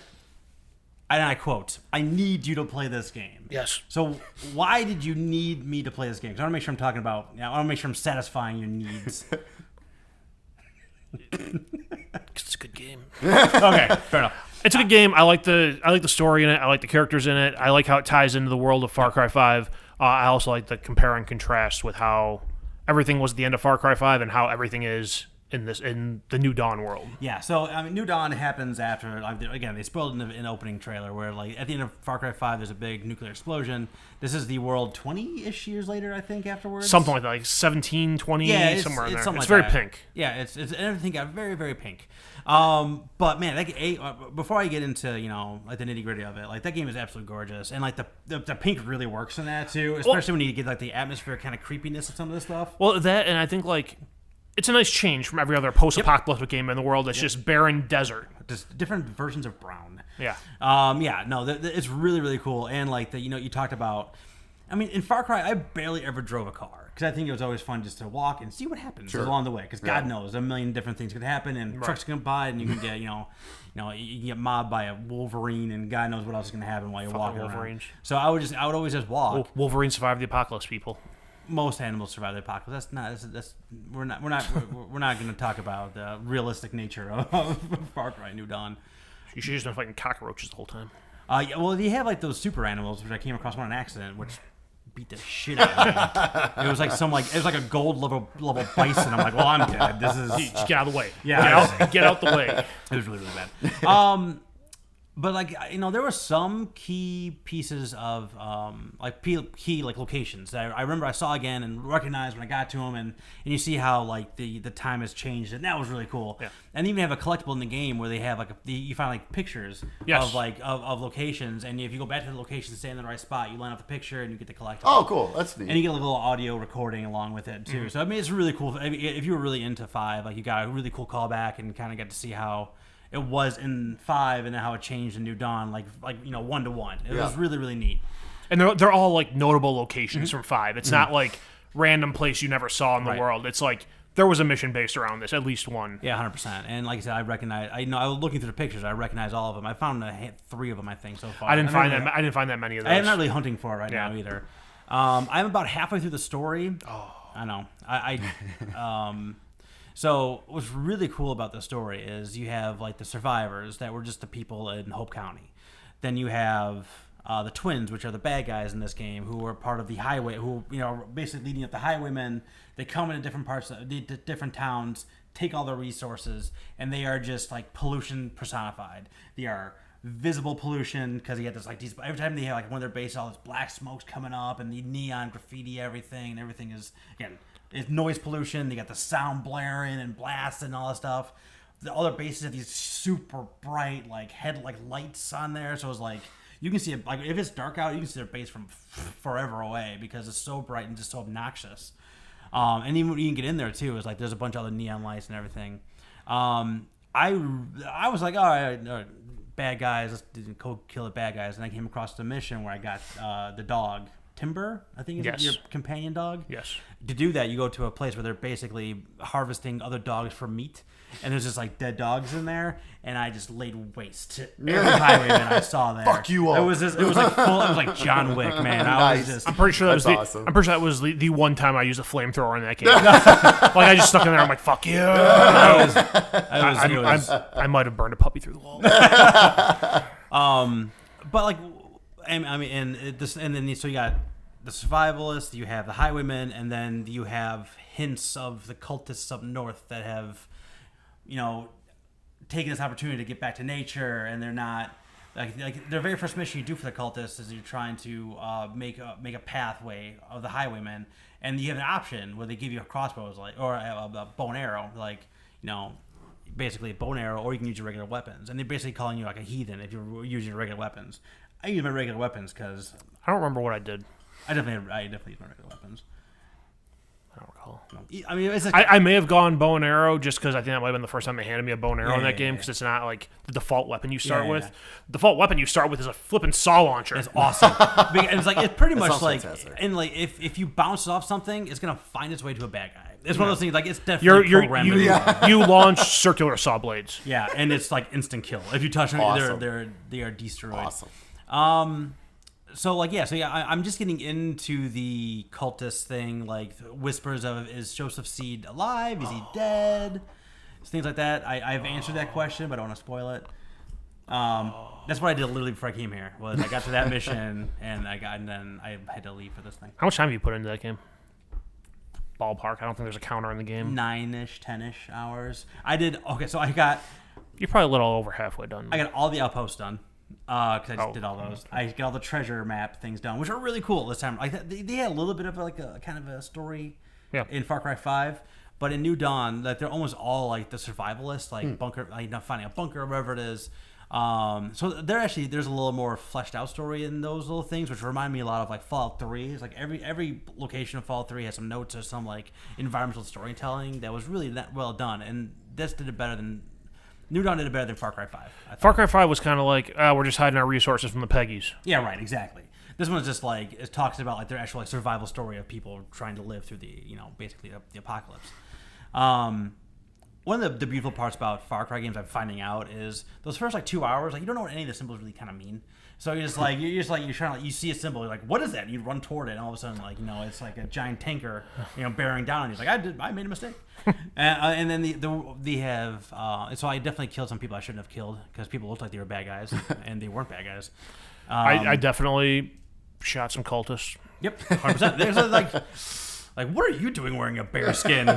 and I quote, "I need you to play this game." Yes. So why did you need me to play this game? Because I want to make sure I'm talking about. I want to make sure I'm satisfying your needs. It's a good game. Okay, fair enough. It's a good game. I like the story in it. I like the characters in it. I like how it ties into the world of Far Cry 5. I also like the compare and contrast with how everything was at the end of Far Cry 5 and how everything is in the New Dawn world. Yeah, so New Dawn happens after, again, they spoiled in the opening trailer where like at the end of Far Cry 5 there's a big nuclear explosion. This is the world 20-ish years later, I think, afterwards. Something like that, like 17, 20, somewhere in there. It's very pink. Yeah, it's everything got very, very pink. But man, before I get into like the nitty gritty of it, like that game is absolutely gorgeous, and like the pink really works in that too, especially when you get like the atmosphere kind of creepiness of some of this stuff. Well, that, and I think like it's a nice change from every other post-apocalyptic game in the world that's just barren desert. Just different versions of brown. Yeah. It's really, really cool. And like you talked about, in Far Cry, I barely ever drove a car because I think it was always fun just to walk and see what happens along the way. Because God knows a million different things could happen, and trucks can by, and you can get you can get mobbed by a Wolverine, and God knows what else is going to happen while you're walking around. So I would always just walk. Wolverine survived the apocalypse, people. Most animals survive the apocalypse. We're not going to talk about the realistic nature of Far Cry New Dawn. You should have just been fighting cockroaches the whole time. Well, you have like those super animals, which I came across on an accident, which beat the shit out of me. It was like a gold level bison. I'm like, well, I'm dead. This is just get out of the way. Yeah, get out the way. It was really, really bad. But like there were some key pieces of key locations that I remember I saw again and recognized when I got to them, and you see how like the time has changed, and that was really cool. Yeah. And even have a collectible in the game where they have you find like pictures of locations, and if you go back to the location, stay in the right spot, you line up the picture and you get the collectible. Oh, cool! That's neat. And you get a little audio recording along with it too. Mm-hmm. So it's really cool. If you were really into 5, like you got a really cool callback and kind of get to see how it was in 5 and how it changed in New Dawn, like 1-to-1. It was really, really neat. And they're all like notable locations from 5. It's not like random place you never saw in the world. It's like there was a mission based around this, at least one. Yeah, 100%. And like I said, I was looking through the pictures. I recognize all of them. I found 3 of them, I think, so far. I didn't find that many of those. I'm not really hunting for it right now either. I'm about halfway through the story. Oh, I know. So what's really cool about the story is you have like the survivors that were just the people in Hope County. Then you have the twins, which are the bad guys in this game, who are part of the highway, who basically leading up the highwaymen. They come into different parts of different towns, take all their resources, and they are just like pollution personified. They are visible pollution because you get this every time they have like one of their bases, all this black smoke's coming up and the neon graffiti, everything is again. It's noise pollution. They got the sound blaring and blasting and all that stuff. The other bases have these super bright lights on there, so it's like you can see it. Like if it's dark out, you can see their base from forever away because it's so bright and just so obnoxious. And even when you can get in there too, it's like there's a bunch of other neon lights and everything. I was like, all right, bad guys, let's go kill the bad guys, and I came across the mission where I got the dog. Timber, I think is your companion dog. Yes. To do that, you go to a place where they're basically harvesting other dogs for meat, and there's just like dead dogs in there, and I just laid waste to every highwayman I saw there. Fuck you all. It was like full. It was like John Wick, man. Nice. I'm pretty sure that was awesome. I'm pretty sure that was the one time I used a flamethrower in that game. Like I just stuck in there. I'm like, fuck you. I might have burned a puppy through the wall. But like. So you got the survivalists, you have the highwaymen, and then you have hints of the cultists up north that have, taken this opportunity to get back to nature, and they're not like their very first mission you do for the cultists is you're trying to make a pathway of the highwaymen, and you have an option where they give you a crossbow or a bow and arrow, basically a bow and arrow, or you can use your regular weapons, and they're basically calling you like a heathen if you're using your regular weapons. I use my regular weapons because I don't remember what I did. I definitely use my regular weapons. I don't recall. I mean, it's I may have gone bow and arrow just because I think that might have been the first time they handed me a bow and arrow in that game because it's not like the default weapon you start with. The default weapon you start with is a flipping saw launcher. It's awesome. And it's like it's pretty much like fantastic. and like if you bounce off something, it's gonna find its way to a bad guy. It's one of those things like it's definitely programmed. You launch circular saw blades. Yeah, and it's like instant kill. If you touch them, Awesome. they are destroyed. Awesome. So I'm just getting into the cultist thing, like whispers of is Joseph Seed alive? Is he dead? Things like that. I've answered that question, but I don't want to spoil it. That's what I did literally before I came here. Was I got to that mission and then I had to leave for this thing. How much time have you put into that game? Ballpark. I don't think there's a counter in the game. 9-ish, 10-ish hours. I did. Okay, so I got You're probably a little over halfway done. I got all the outposts done. Because I just did all those. I got all the treasure map things done, which are really cool this time. Like they had a little bit of like a kind of a story in Far Cry 5, but in New Dawn, like they're almost all like the survivalists, like bunker, like not finding a bunker or whatever it is. So there's a little more fleshed out story in those little things, which remind me a lot of like Fallout 3. It's like every location of Fallout 3 has some notes or some like environmental storytelling that was really well done, and this did it better than. New Dawn did it better than Far Cry 5. Far Cry 5 was kind of like, we're just hiding our resources from the Peggies. Yeah, right, exactly. This one's just like, it talks about like their actual like survival story of people trying to live through the, basically the apocalypse. One of the beautiful parts about Far Cry games I'm finding out is those first like 2 hours, like you don't know what any of the symbols really kind of mean. So you're trying to like, you see a symbol, you're like, what is that? And you run toward it, and all of a sudden, like, it's like a giant tanker, bearing down on you. It's like, I made a mistake. And then they have, so I definitely killed some people I shouldn't have killed because people looked like they were bad guys, and they weren't bad guys. I definitely shot some cultists. Yep, 100%. There's like, what are you doing wearing a bear skin?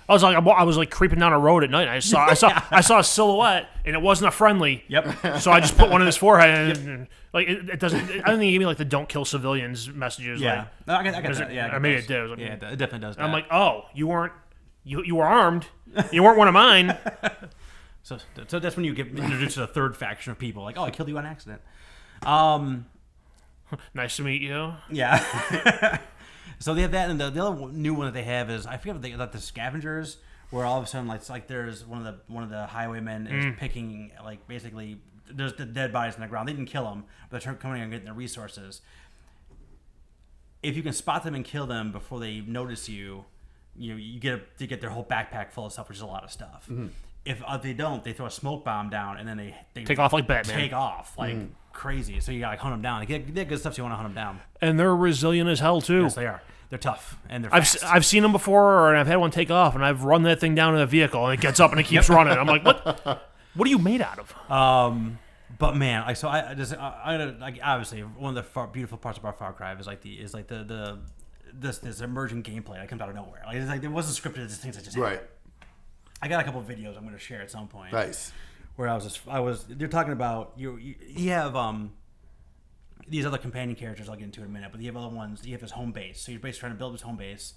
I was like creeping down a road at night. And I saw a silhouette, and it wasn't a friendly. Yep. So I just put one in his forehead, and like it doesn't. I don't think it gave me like the "don't kill civilians" messages. Yeah, like, no, I get that. Yeah, I maybe it did. Like, yeah, it definitely does. I'm like, oh, you weren't. You were armed. You weren't one of mine. So that's when you get introduced to the third faction of people. Like, oh, I killed you on accident. Nice to meet you. Yeah. So they have that, and the other new one that they have is I forget what they got, the scavengers, where all of a sudden like there's one of the highwaymen is picking like basically there's the dead bodies in the ground. They didn't kill them, but they're coming and getting their resources. If you can spot them and kill them before they notice you, you get their whole backpack full of stuff, which is a lot of stuff. Mm-hmm. If they don't, they throw a smoke bomb down, and then they take off like Batman. Take off like crazy. So you got to hunt them down. They're good stuff. So you want to hunt them down. And they're resilient as hell too. Yes, they are. They're tough and they're fast. I've seen them before, and I've had one take off, and I've run that thing down in a vehicle, and it gets up and it keeps running. I'm like, what? What are you made out of? But man, I obviously one of the beautiful parts about Far Cry is this emerging gameplay that comes out of nowhere. Like it's like there wasn't scripted. It's things that just happened. I got a couple of videos I'm going to share at some point. Nice. Where they're talking about you have these other companion characters I'll get into in a minute, but you have other ones. You have his home base, so you're basically trying to build his home base.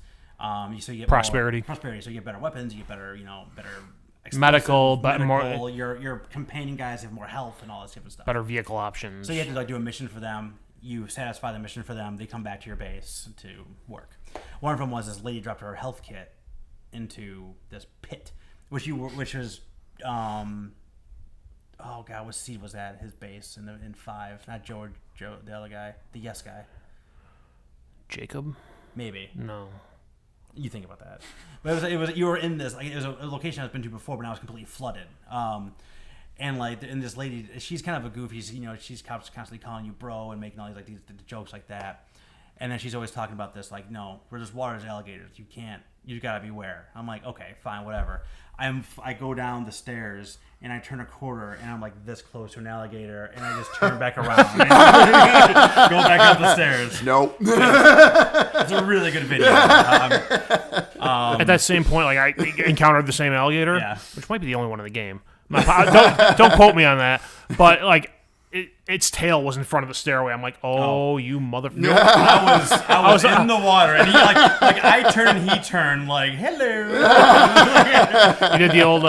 So you get prosperity, so you get better weapons, you get better medical, more. Your companion guys have more health and all this different stuff. Better vehicle options. So you have to do a mission for them. You satisfy the mission for them. They come back to your base to work. One of them was this lady dropped her health kit into this pit, which was oh god, what seed was that? His base in 5, not Joe, the other guy, the yes guy. Jacob? Maybe. No. You think about that. But it was you were in this, like, it was a location I've been to before, but now it's completely flooded. And this lady, she's kind of a goofy. She's constantly calling you bro and making all these the jokes like that. And then she's always talking about this, like, no, where there's water, there's alligators. You gotta beware. I'm like, okay, fine, whatever. I go down the stairs and I turn a corner and I'm like this close to an alligator and I just turn back around and go back up the stairs. Nope. It's a really good video. At that same point, like I encountered the same alligator, which might be the only one in the game. Don't quote me on that, but like its tail was in front of the stairway. I'm like, you motherfucker! No, I was in the water, and he like I turned and he turned, like hello. You did the old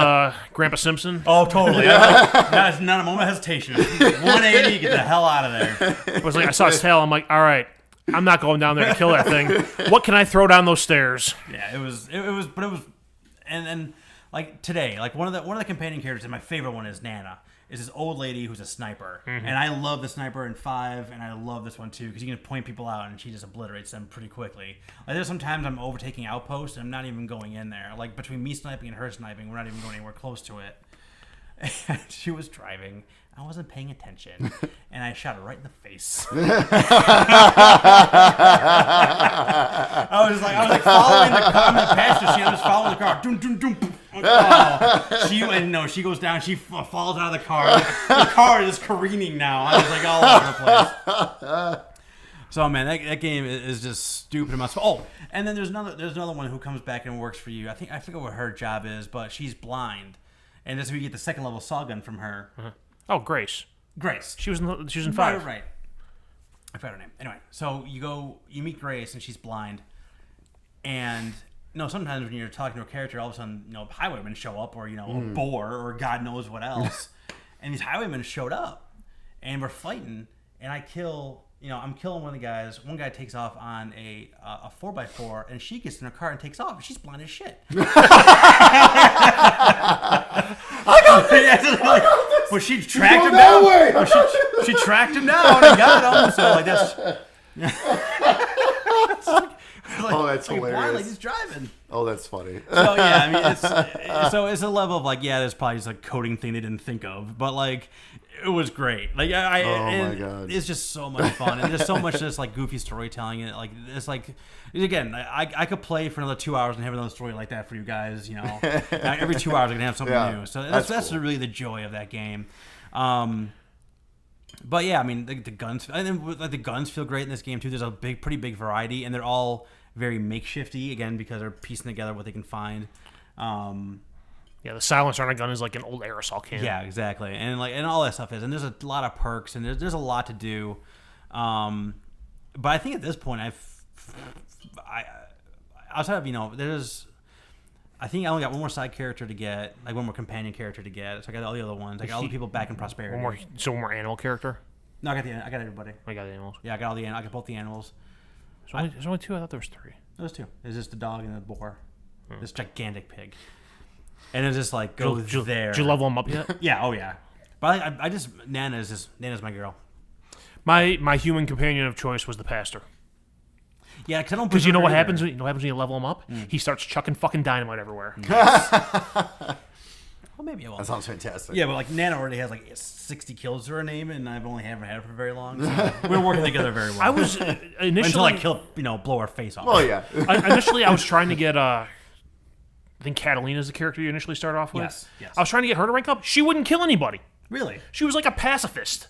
Grandpa Simpson. Oh, totally. Not a moment of hesitation. 180, get the hell out of there. It was like I saw his tail. I'm like, all right, I'm not going down there to kill that thing. What can I throw down those stairs? Yeah, it was, and like today, like one of the companion characters, and my favorite one is Nana. Is this old lady who's a sniper, and I love the sniper in 5, and I love this one too because you can point people out and she just obliterates them pretty quickly. Like there's sometimes I'm overtaking outposts and I'm not even going in there. Like between me sniping and her sniping, we're not even going anywhere close to it. And she was driving. I wasn't paying attention, and I shot her right in the face. I was like following the car. I'm in the passenger seat. I'm just following the car. Doom, doom, doom. She goes down. She falls out of the car. The car is careening now. I was like all over the place. So man, that game is just stupid amounts. Oh, and then there's another one who comes back and works for you. I forget what her job is, but she's blind, and that's where you get the second level saw gun from her. Oh, Grace. She was in 5. Right. I forgot her name. Anyway, so you meet Grace, and she's blind, and sometimes when you're talking to a character, all of a sudden, highwaymen show up, or a boar, or God knows what else, and these highwaymen showed up, and we're fighting, and I'm killing one of the guys. One guy takes off on a 4x4, and she gets in her car and takes off. And she's blind as shit. I got this. But she tracked him down. She tracked him down and got him. So that's. That's hilarious. Blind, like he's driving. Oh, that's funny. So yeah, I mean, it's a level of like, there's probably just a coding thing they didn't think of, but like. It was great. Like my god, it's just so much fun, and there's so much just like goofy storytelling. And like it's like again, I could play for another 2 hours and have another story like that for you guys. Every 2 hours I can have something new. So that's cool. really the joy of that game. But yeah, I mean the guns. I think the guns feel great in this game too. There's a pretty big variety, and they're all very makeshifty again because they're piecing together what they can find. Yeah, the silencer on a gun is like an old aerosol can. Yeah, exactly, and all that stuff is, and there's a lot of perks, and there's a lot to do. But I think at this point, outside of there's, I think I only got one more side character to get, like one more companion character to get. So I got all the other ones. I got all the people back in Prosperity. One more animal character. No, I got everybody. I got the animals. Yeah, I got both the animals. There's only 2. I thought there was 3. There was 2. It's just the dog and the boar. This gigantic pig. And it's just like go there. Did you level them up yet? Yeah. Oh yeah. But I just Nana's my girl. My human companion of choice was the pastor. Yeah, because I don't. Because you know what happens? When you level him up? He starts chucking fucking dynamite everywhere. Nice. Well, maybe I will. That sounds fantastic. Yeah, but like Nana already has like 60 kills to her name, and I've only haven't had her for very long. So we're working together very well. I was initially until I blow her face off. Oh yeah. Initially, I was trying to get I think Catalina's the character you initially start off with. Yes. I was trying to get her to rank up. She wouldn't kill anybody. Really? She was like a pacifist.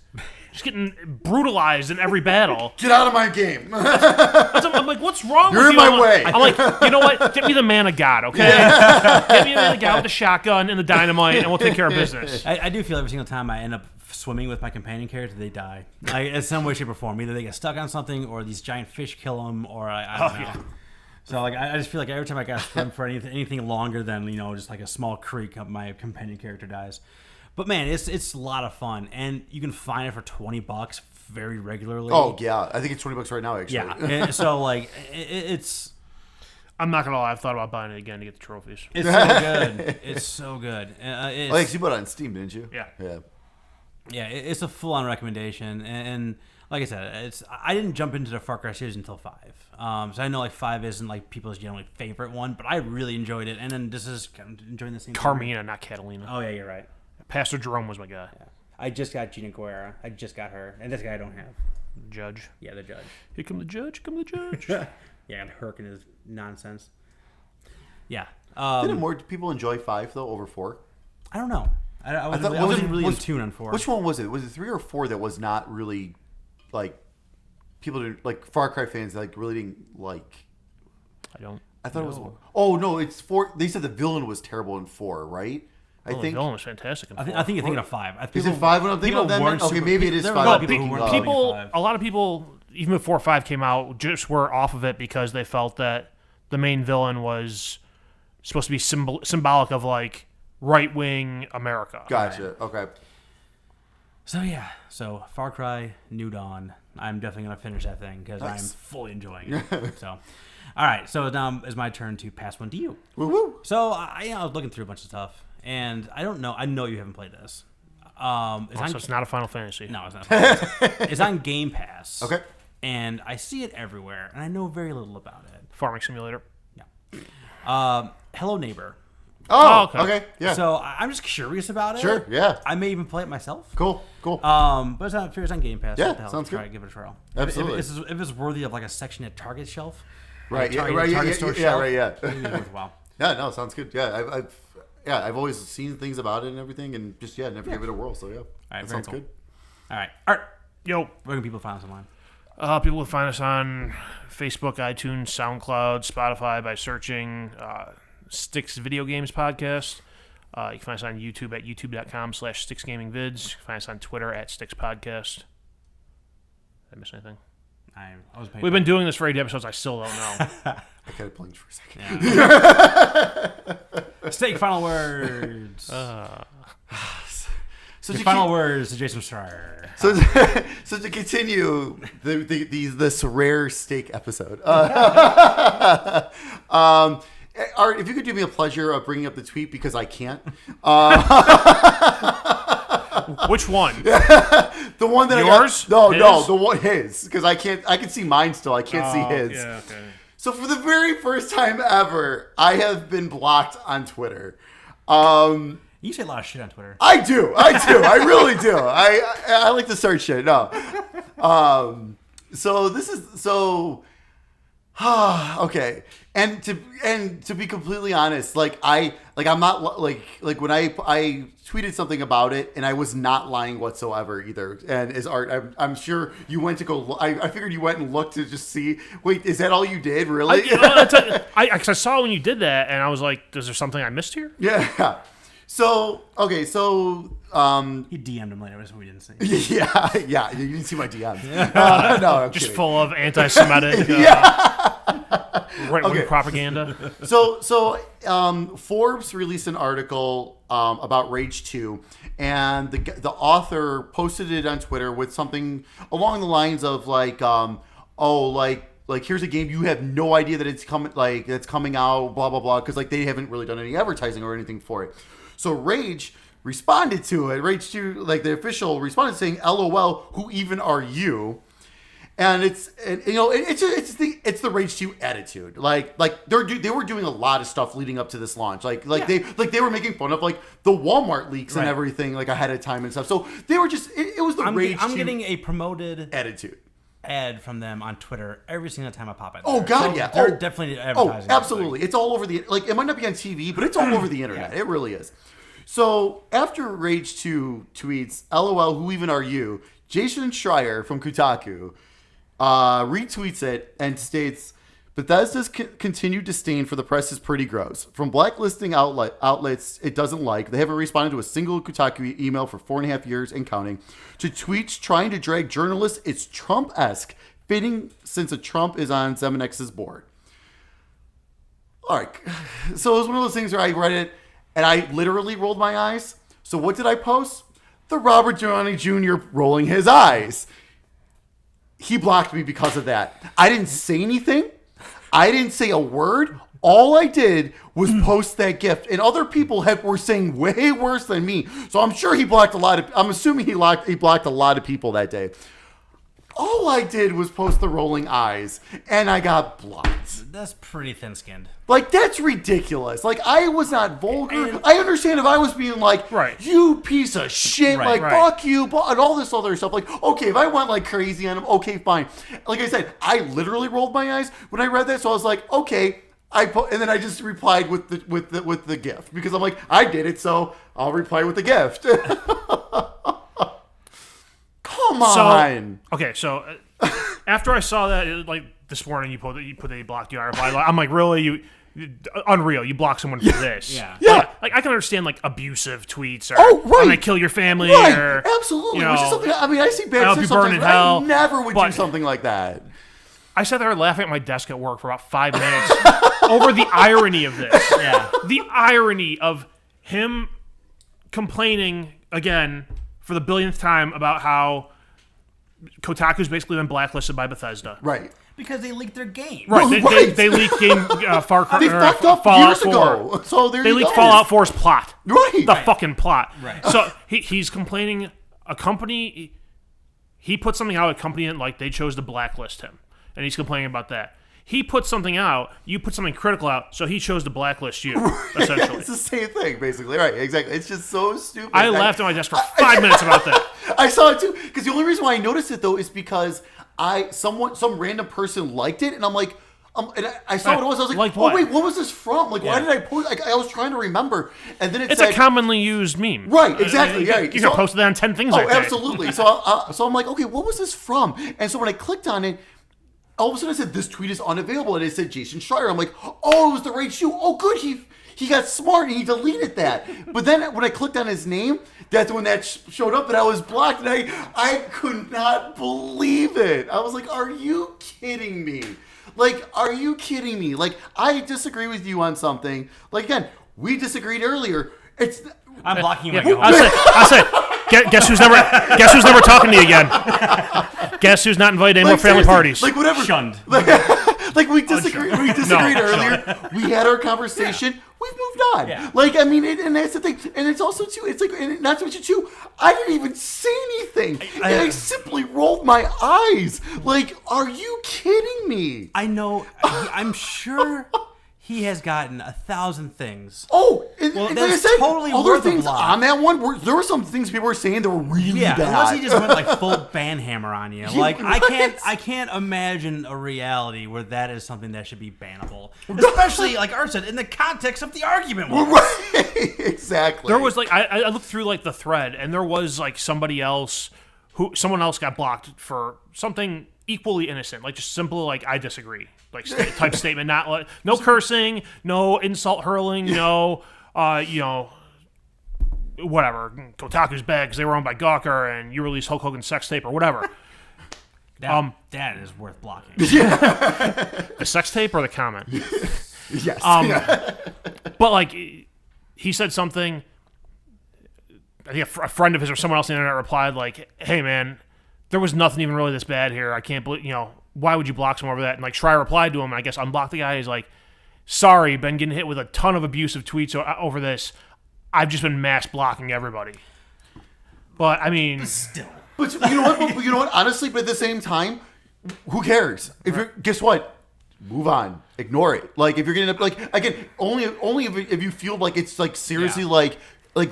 She's getting brutalized in every battle. Get out of my game. I'm like, what's wrong You're with you? in my way. I'm like, you know what? Get me the man of God, okay? Get me the man of God with the shotgun and the dynamite, and we'll take care of business. I do feel every single time I end up swimming with my companion character, they die. Like, in some way, shape, or form. Either they get stuck on something, or these giant fish kill them, or I don't know. Yeah. So like I just feel like every time I got to swim for anything longer than just like a small creek, my companion character dies. But man, it's a lot of fun, and you can find it for $20 very regularly. Oh yeah, I think it's $20 right now actually. Yeah, and so like it's. I'm not gonna lie, I've thought about buying it again to get the trophies. It's so good. It's so good. You bought it on Steam, didn't you? Yeah. Yeah. Yeah, it's a full-on recommendation, and like I said, I didn't jump into the Far Cry series until 5. So I know like 5 isn't like people's generally favorite one, but I really enjoyed it, and then this is kind of enjoying the same. Carmina, not Catalina. Oh yeah, you're right. Pastor Jerome was my guy. Yeah. I just got Gina Guerra. I just got her, and this guy I don't have. Judge. Yeah, the judge. Here come the judge. Come the judge. Yeah, and Herc and his nonsense. Yeah. Didn't more people enjoy 5 though over 4? I don't know. I wasn't really in tune on 4. Which one was it? Was it 3 or 4 that was not really like people didn't like Far Cry fans like really didn't like? I thought it was. Oh no, it's 4. They said the villain was terrible in 4, right? I think the villain was fantastic. I think you're thinking of 5. Is it 5 when I'm thinking of that? Okay, maybe it is 5. A lot of people, even before 5 came out, just were off of it because they felt that the main villain was supposed to be symbolic of like right-wing America. Gotcha. Okay. So yeah, Far Cry New Dawn. I'm definitely going to finish that thing because I'm fully enjoying it. So, all right. So now it's my turn to pass one to you. Woo-woo. So I was looking through a bunch of stuff, and I don't know. I know you haven't played this. So it's not a Final Fantasy. No, it's not. It's on Game Pass. Okay. And I see it everywhere, and I know very little about it. Farming Simulator. Yeah. Hello Neighbor. Oh, okay. Yeah. So I'm just curious about it. Sure, yeah. I may even play it myself. Cool. But it's on Game Pass. Yeah, What the hell? sounds Try good. it, give it a trial. Absolutely. If it's worthy of like a section at Target shelf. Right. Yeah. Target, Right. Target Yeah. store Yeah. shelf, Right. Yeah. maybe it's worthwhile. Yeah. No, sounds good. Yeah. I've always seen things about it and everything, and just never gave it a whirl. So yeah. All right. That Very sounds cool. good. All right. Yo. Where can people find us online? People will find us on Facebook, iTunes, SoundCloud, Spotify by searching Sticks Video Games Podcast. You can find us on YouTube at youtube.com/SticksGamingVids. You can find us on Twitter at Sticks Podcast. Did I miss anything? I was paying We've been doing this for 8 episodes. I still don't know. I kind of blinked for a second. Steak final words. So Your final words to Jason Schreier. So to continue this rare steak episode, Art, if you could do me a pleasure of bringing up the tweet because I can't. Which one? The one that Yours? No, the one his because I can't. I can see mine still. I can't see his. Yeah, okay. So for the very first time ever, I have been blocked on Twitter. You say a lot of shit on Twitter. I do. I really do. I like to start shit. No. So this is okay. And to be completely honest, I'm not like when I tweeted something about it and I was not lying whatsoever either. And as Art, I'm sure you went to go. I figured you went and looked to just see. Wait, is that all you did? Really? I saw when you did that, and I was like, "Is there something I missed here?" Yeah. So okay, so He DM'd him later, so we didn't see. yeah, you didn't see my DMs. No, I'm Just kidding. full of anti-Semitic right-wing propaganda. So Forbes released an article about Rage 2, and the author posted it on Twitter with something along the lines of like here's a game you have no idea that it's coming, like it's coming out, blah blah blah, because like they haven't really done any advertising or anything for it. So Rage responded to it. Rage 2, like the official responded saying, "LOL, who even are you?" And it's the Rage 2 attitude. Like they were doing a lot of stuff leading up to this launch. They were making fun of like the Walmart leaks and everything like ahead of time and stuff. So they were just it was the Rage 2 I'm getting a promoted attitude ad from them on Twitter every single time I pop in. Oh God, so yeah, they're definitely advertising. Oh, absolutely, it's all over the it might not be on TV, but it's all over the internet. It really is. So after Rage 2 tweets, "LOL, who even are you?" Jason Schreier from Kotaku retweets it and states, "Bethesda's continued disdain for the press is pretty gross. From blacklisting outlets it doesn't like, they haven't responded to a single Kotaku email for 4.5 years and counting, to tweets trying to drag journalists, it's Trump-esque, fitting since a Trump is on Zemanex's board." All right, so it was one of those things where I read it and I literally rolled my eyes. So what did I post? The Robert Downey Jr. rolling his eyes. He blocked me because of that. I didn't say anything. I didn't say a word. All I did was post that gift, and other people were saying way worse than me. So I'm sure he blocked a lot of. I'm assuming he blocked a lot of people that day. All I did was post the rolling eyes, and I got blocked. That's pretty thin-skinned. Like, that's ridiculous. Like, I was not vulgar. I understand if I was being like, you piece of shit, fuck you, and all this other stuff. Like, okay, if I went like crazy on him, okay, fine. Like I said, I literally rolled my eyes when I read that, so I was like, okay. And then I just replied with the gift because I'm like, I did it, so I'll reply with the gift. Come on. So after I saw that, like this morning, you put that he blocked you. I'm like, really? Unreal. You block someone for this. Yeah. Like I can understand like abusive tweets or right. when they kill your family. Right. Or, Absolutely. You know, which is something. I mean, I see bad shit sometimes, but I never would do something like that. I sat there laughing at my desk at work for about 5 minutes over the irony of this. Yeah. The irony of him complaining again for the billionth time about how Kotaku's basically been blacklisted by Bethesda. Right. Because they leaked their game. Right. Right. They leaked game Far Cry. They fucked up Fallout years 4. ago. So there They you leaked go. Fallout 4's plot. Right. The fucking plot. Right. So he's complaining. A company, he put something out. A company and like they chose to blacklist him, and he's complaining about that. He put something out. You put something critical out, so he chose to blacklist you. Essentially, It's the same thing, basically. Right, exactly. It's just so stupid. I laughed at my desk for 5 minutes about that. I saw it too. Because the only reason why I noticed it though is because some random person liked it, and I'm like, and I saw what it was. I was like, what? oh wait, what was this from? Like, why Yeah. did I post? Like, I was trying to remember, and then It's said, a commonly used meme. Right, exactly. Yeah, You can post it on 10 things. Oh, I think. absolutely. So I'm like, okay, what was this from? And so when I clicked on it, all of a sudden it said this tweet is unavailable, and it said Jason Schreier. I'm like, oh, it was the right shoe. Oh, good. He got smart and he deleted that. But then when I clicked on his name, that's when that showed up, and I was blocked, and I could not believe it. I was like, are you kidding me? Like, are you kidding me? Like, I disagree with you on something. Like, again, we disagreed earlier. I'm blocking you. Yeah, I say, guess who's never talking to you again? Guess who's not invited to any more family seriously, parties? Like, whatever. Shunned. Like we disagreed earlier. We had our conversation. We've moved on. Yeah. Like, I mean, and that's the thing. And it's also too. It's like, and not to mention too. I didn't even say anything. I simply rolled my eyes. Like, are you kidding me? I know. I'm sure he has gotten 1,000 things. Oh, and Well, like I that's said, totally other worth a things block. on that one. There were some things people were saying that were really Yeah, bad. unless he just went like full ban hammer on you. Like Right. I can't imagine a reality where that is something that should be bannable. Especially like Art said, in the context of the argument. Right. Exactly. There was like I looked through like the thread, and there was like someone else got blocked for something equally innocent, like just simple like I disagree, like type statement, not like no cursing, no insult hurling, no whatever. Kotaku's bad because they were owned by Gawker, and you released Hulk Hogan's sex tape or whatever. That is worth blocking. The sex tape or the comment? Yes. But like he said something. I think a friend of his or someone else on the internet replied like, "Hey man, there was nothing even really this bad here. I can't believe, why would you block someone over that?" And like Schreier replied to him, and I guess unblocked the guy. He's like, "Sorry, been getting hit with a ton of abusive tweets over this. I've just been mass blocking everybody." But I mean, Still. But you know what? But you know what? Honestly, but at the same time, who cares? If you're, guess what? Move on. Ignore it. Like if you're getting up, like again, only if you feel like it's like seriously like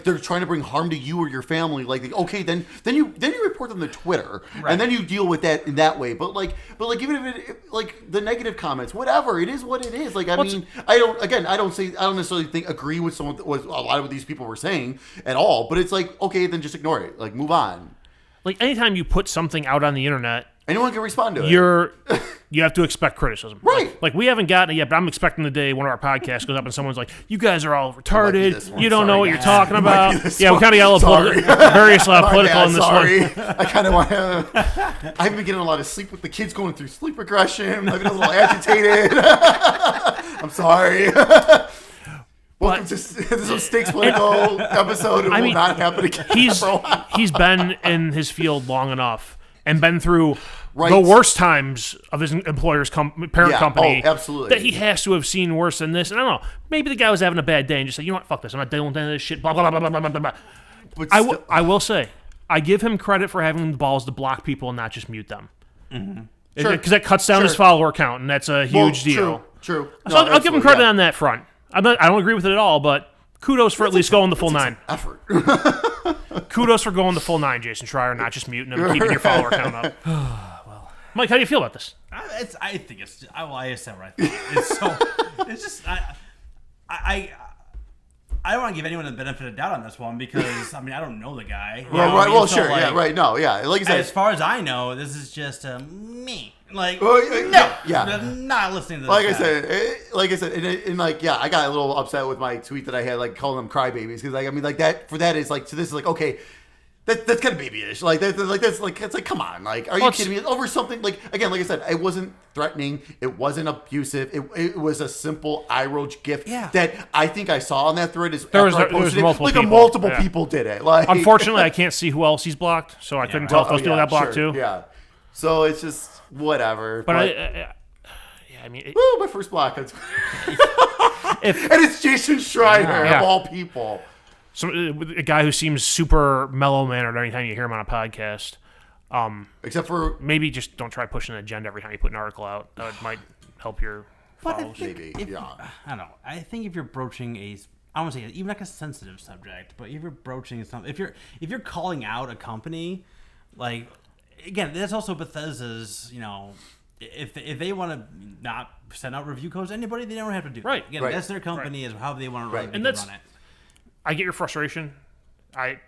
they're trying to bring harm to you or your family. Like okay, then you report them to Twitter, and then you deal with that in that way. But even if it like the negative comments, whatever, it is what it is. Like I mean, I don't necessarily agree with someone with a lot of what these people were saying at all. But it's like okay, then just ignore it. Like move on. like anytime you put something out on the internet, Anyone can respond to it. you have to expect criticism. Right. Like we haven't gotten it yet, but I'm expecting the day one of our podcasts goes up and someone's like, "You guys are all retarded. You don't know what you're talking about." Yeah, we kind of got a little various political in this sorry. one. I kind of want to. I haven't been getting a lot of sleep with the kids going through sleep regression. I've been a little agitated. I'm sorry. Welcome to this Mistakes Political episode. It will not happen again. He's been in his field long enough and been through Right. the worst times of his employer's parent company. Oh, absolutely. That he has to have seen worse than this. And I don't know. Maybe the guy was having a bad day and just said, "You know what? Fuck this. I'm not dealing with any of this shit." Blah blah blah blah blah blah blah. But I will say, I give him credit for having the balls to block people and not just mute them. Mm-hmm. Sure. Because that cuts down his follower count, and that's a huge deal. True. So I'll give him credit on that front. I don't agree with it at all, but kudos for at least going the full 9. Effort. Kudos for going the full 9, Jason Schreier, not just muting them and keeping your follower count up. Well, Mike, how do you feel about this? I think it's. I said what I think. It's so. It's just. I don't want to give anyone the benefit of the doubt on this one because I mean I don't know the guy. Well, right. Well, sure. Yeah. Right. No. Yeah. Like you said, as far as I know, this is just me. Like no. Yeah. I'm not listening to this Like guy. I said, and like, yeah, I got a little upset with my tweet that I had, like calling them crybabies, because like, I mean, like that for that is like, so this is like, okay, That's kind of babyish. It's like, come on. Like, are you kidding me? Over something, like, again, like I said, it wasn't threatening. It wasn't abusive. It was a simple eye roll gift that I think I saw on that thread. There was multiple people did it. Like, unfortunately, I can't see who else he's blocked, so I couldn't tell if I was doing that block too. Yeah. So it's just whatever. But I mean, my first block. And it's Jason Schreier of all people. So a guy who seems super mellow-mannered anytime you hear him on a podcast. Except for... Maybe just don't try pushing an agenda every time you put an article out. That might help your followers. Maybe, I don't know. I think if you're broaching I don't want to say even like a sensitive subject, but if you're broaching something... If you're calling out a company, like... Again, that's also Bethesda's, if they want to not send out review codes to anybody, they don't have to do that. Right. Again, that's their company, is how they want to run it. And run it. I get your frustration. I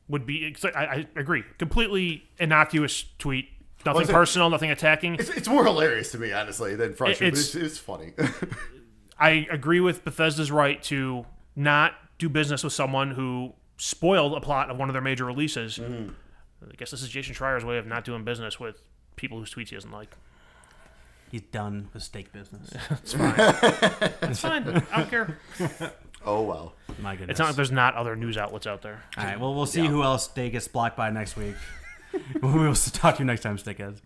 agree. Completely innocuous tweet. Nothing personal, nothing attacking. It's more hilarious to me, honestly, than frustrating. It's funny. I agree with Bethesda's right to not do business with someone who spoiled a plot of one of their major releases. Mm-hmm. I guess this is Jason Schreier's way of not doing business with people whose tweets he doesn't like. He's done with steak business. It's fine. It's fine. I don't care. Oh, well. My goodness. It's not like there's not other news outlets out there. All right. Well, we'll see who else Steak gets blocked by next week. We'll talk to you next time, Steakheads.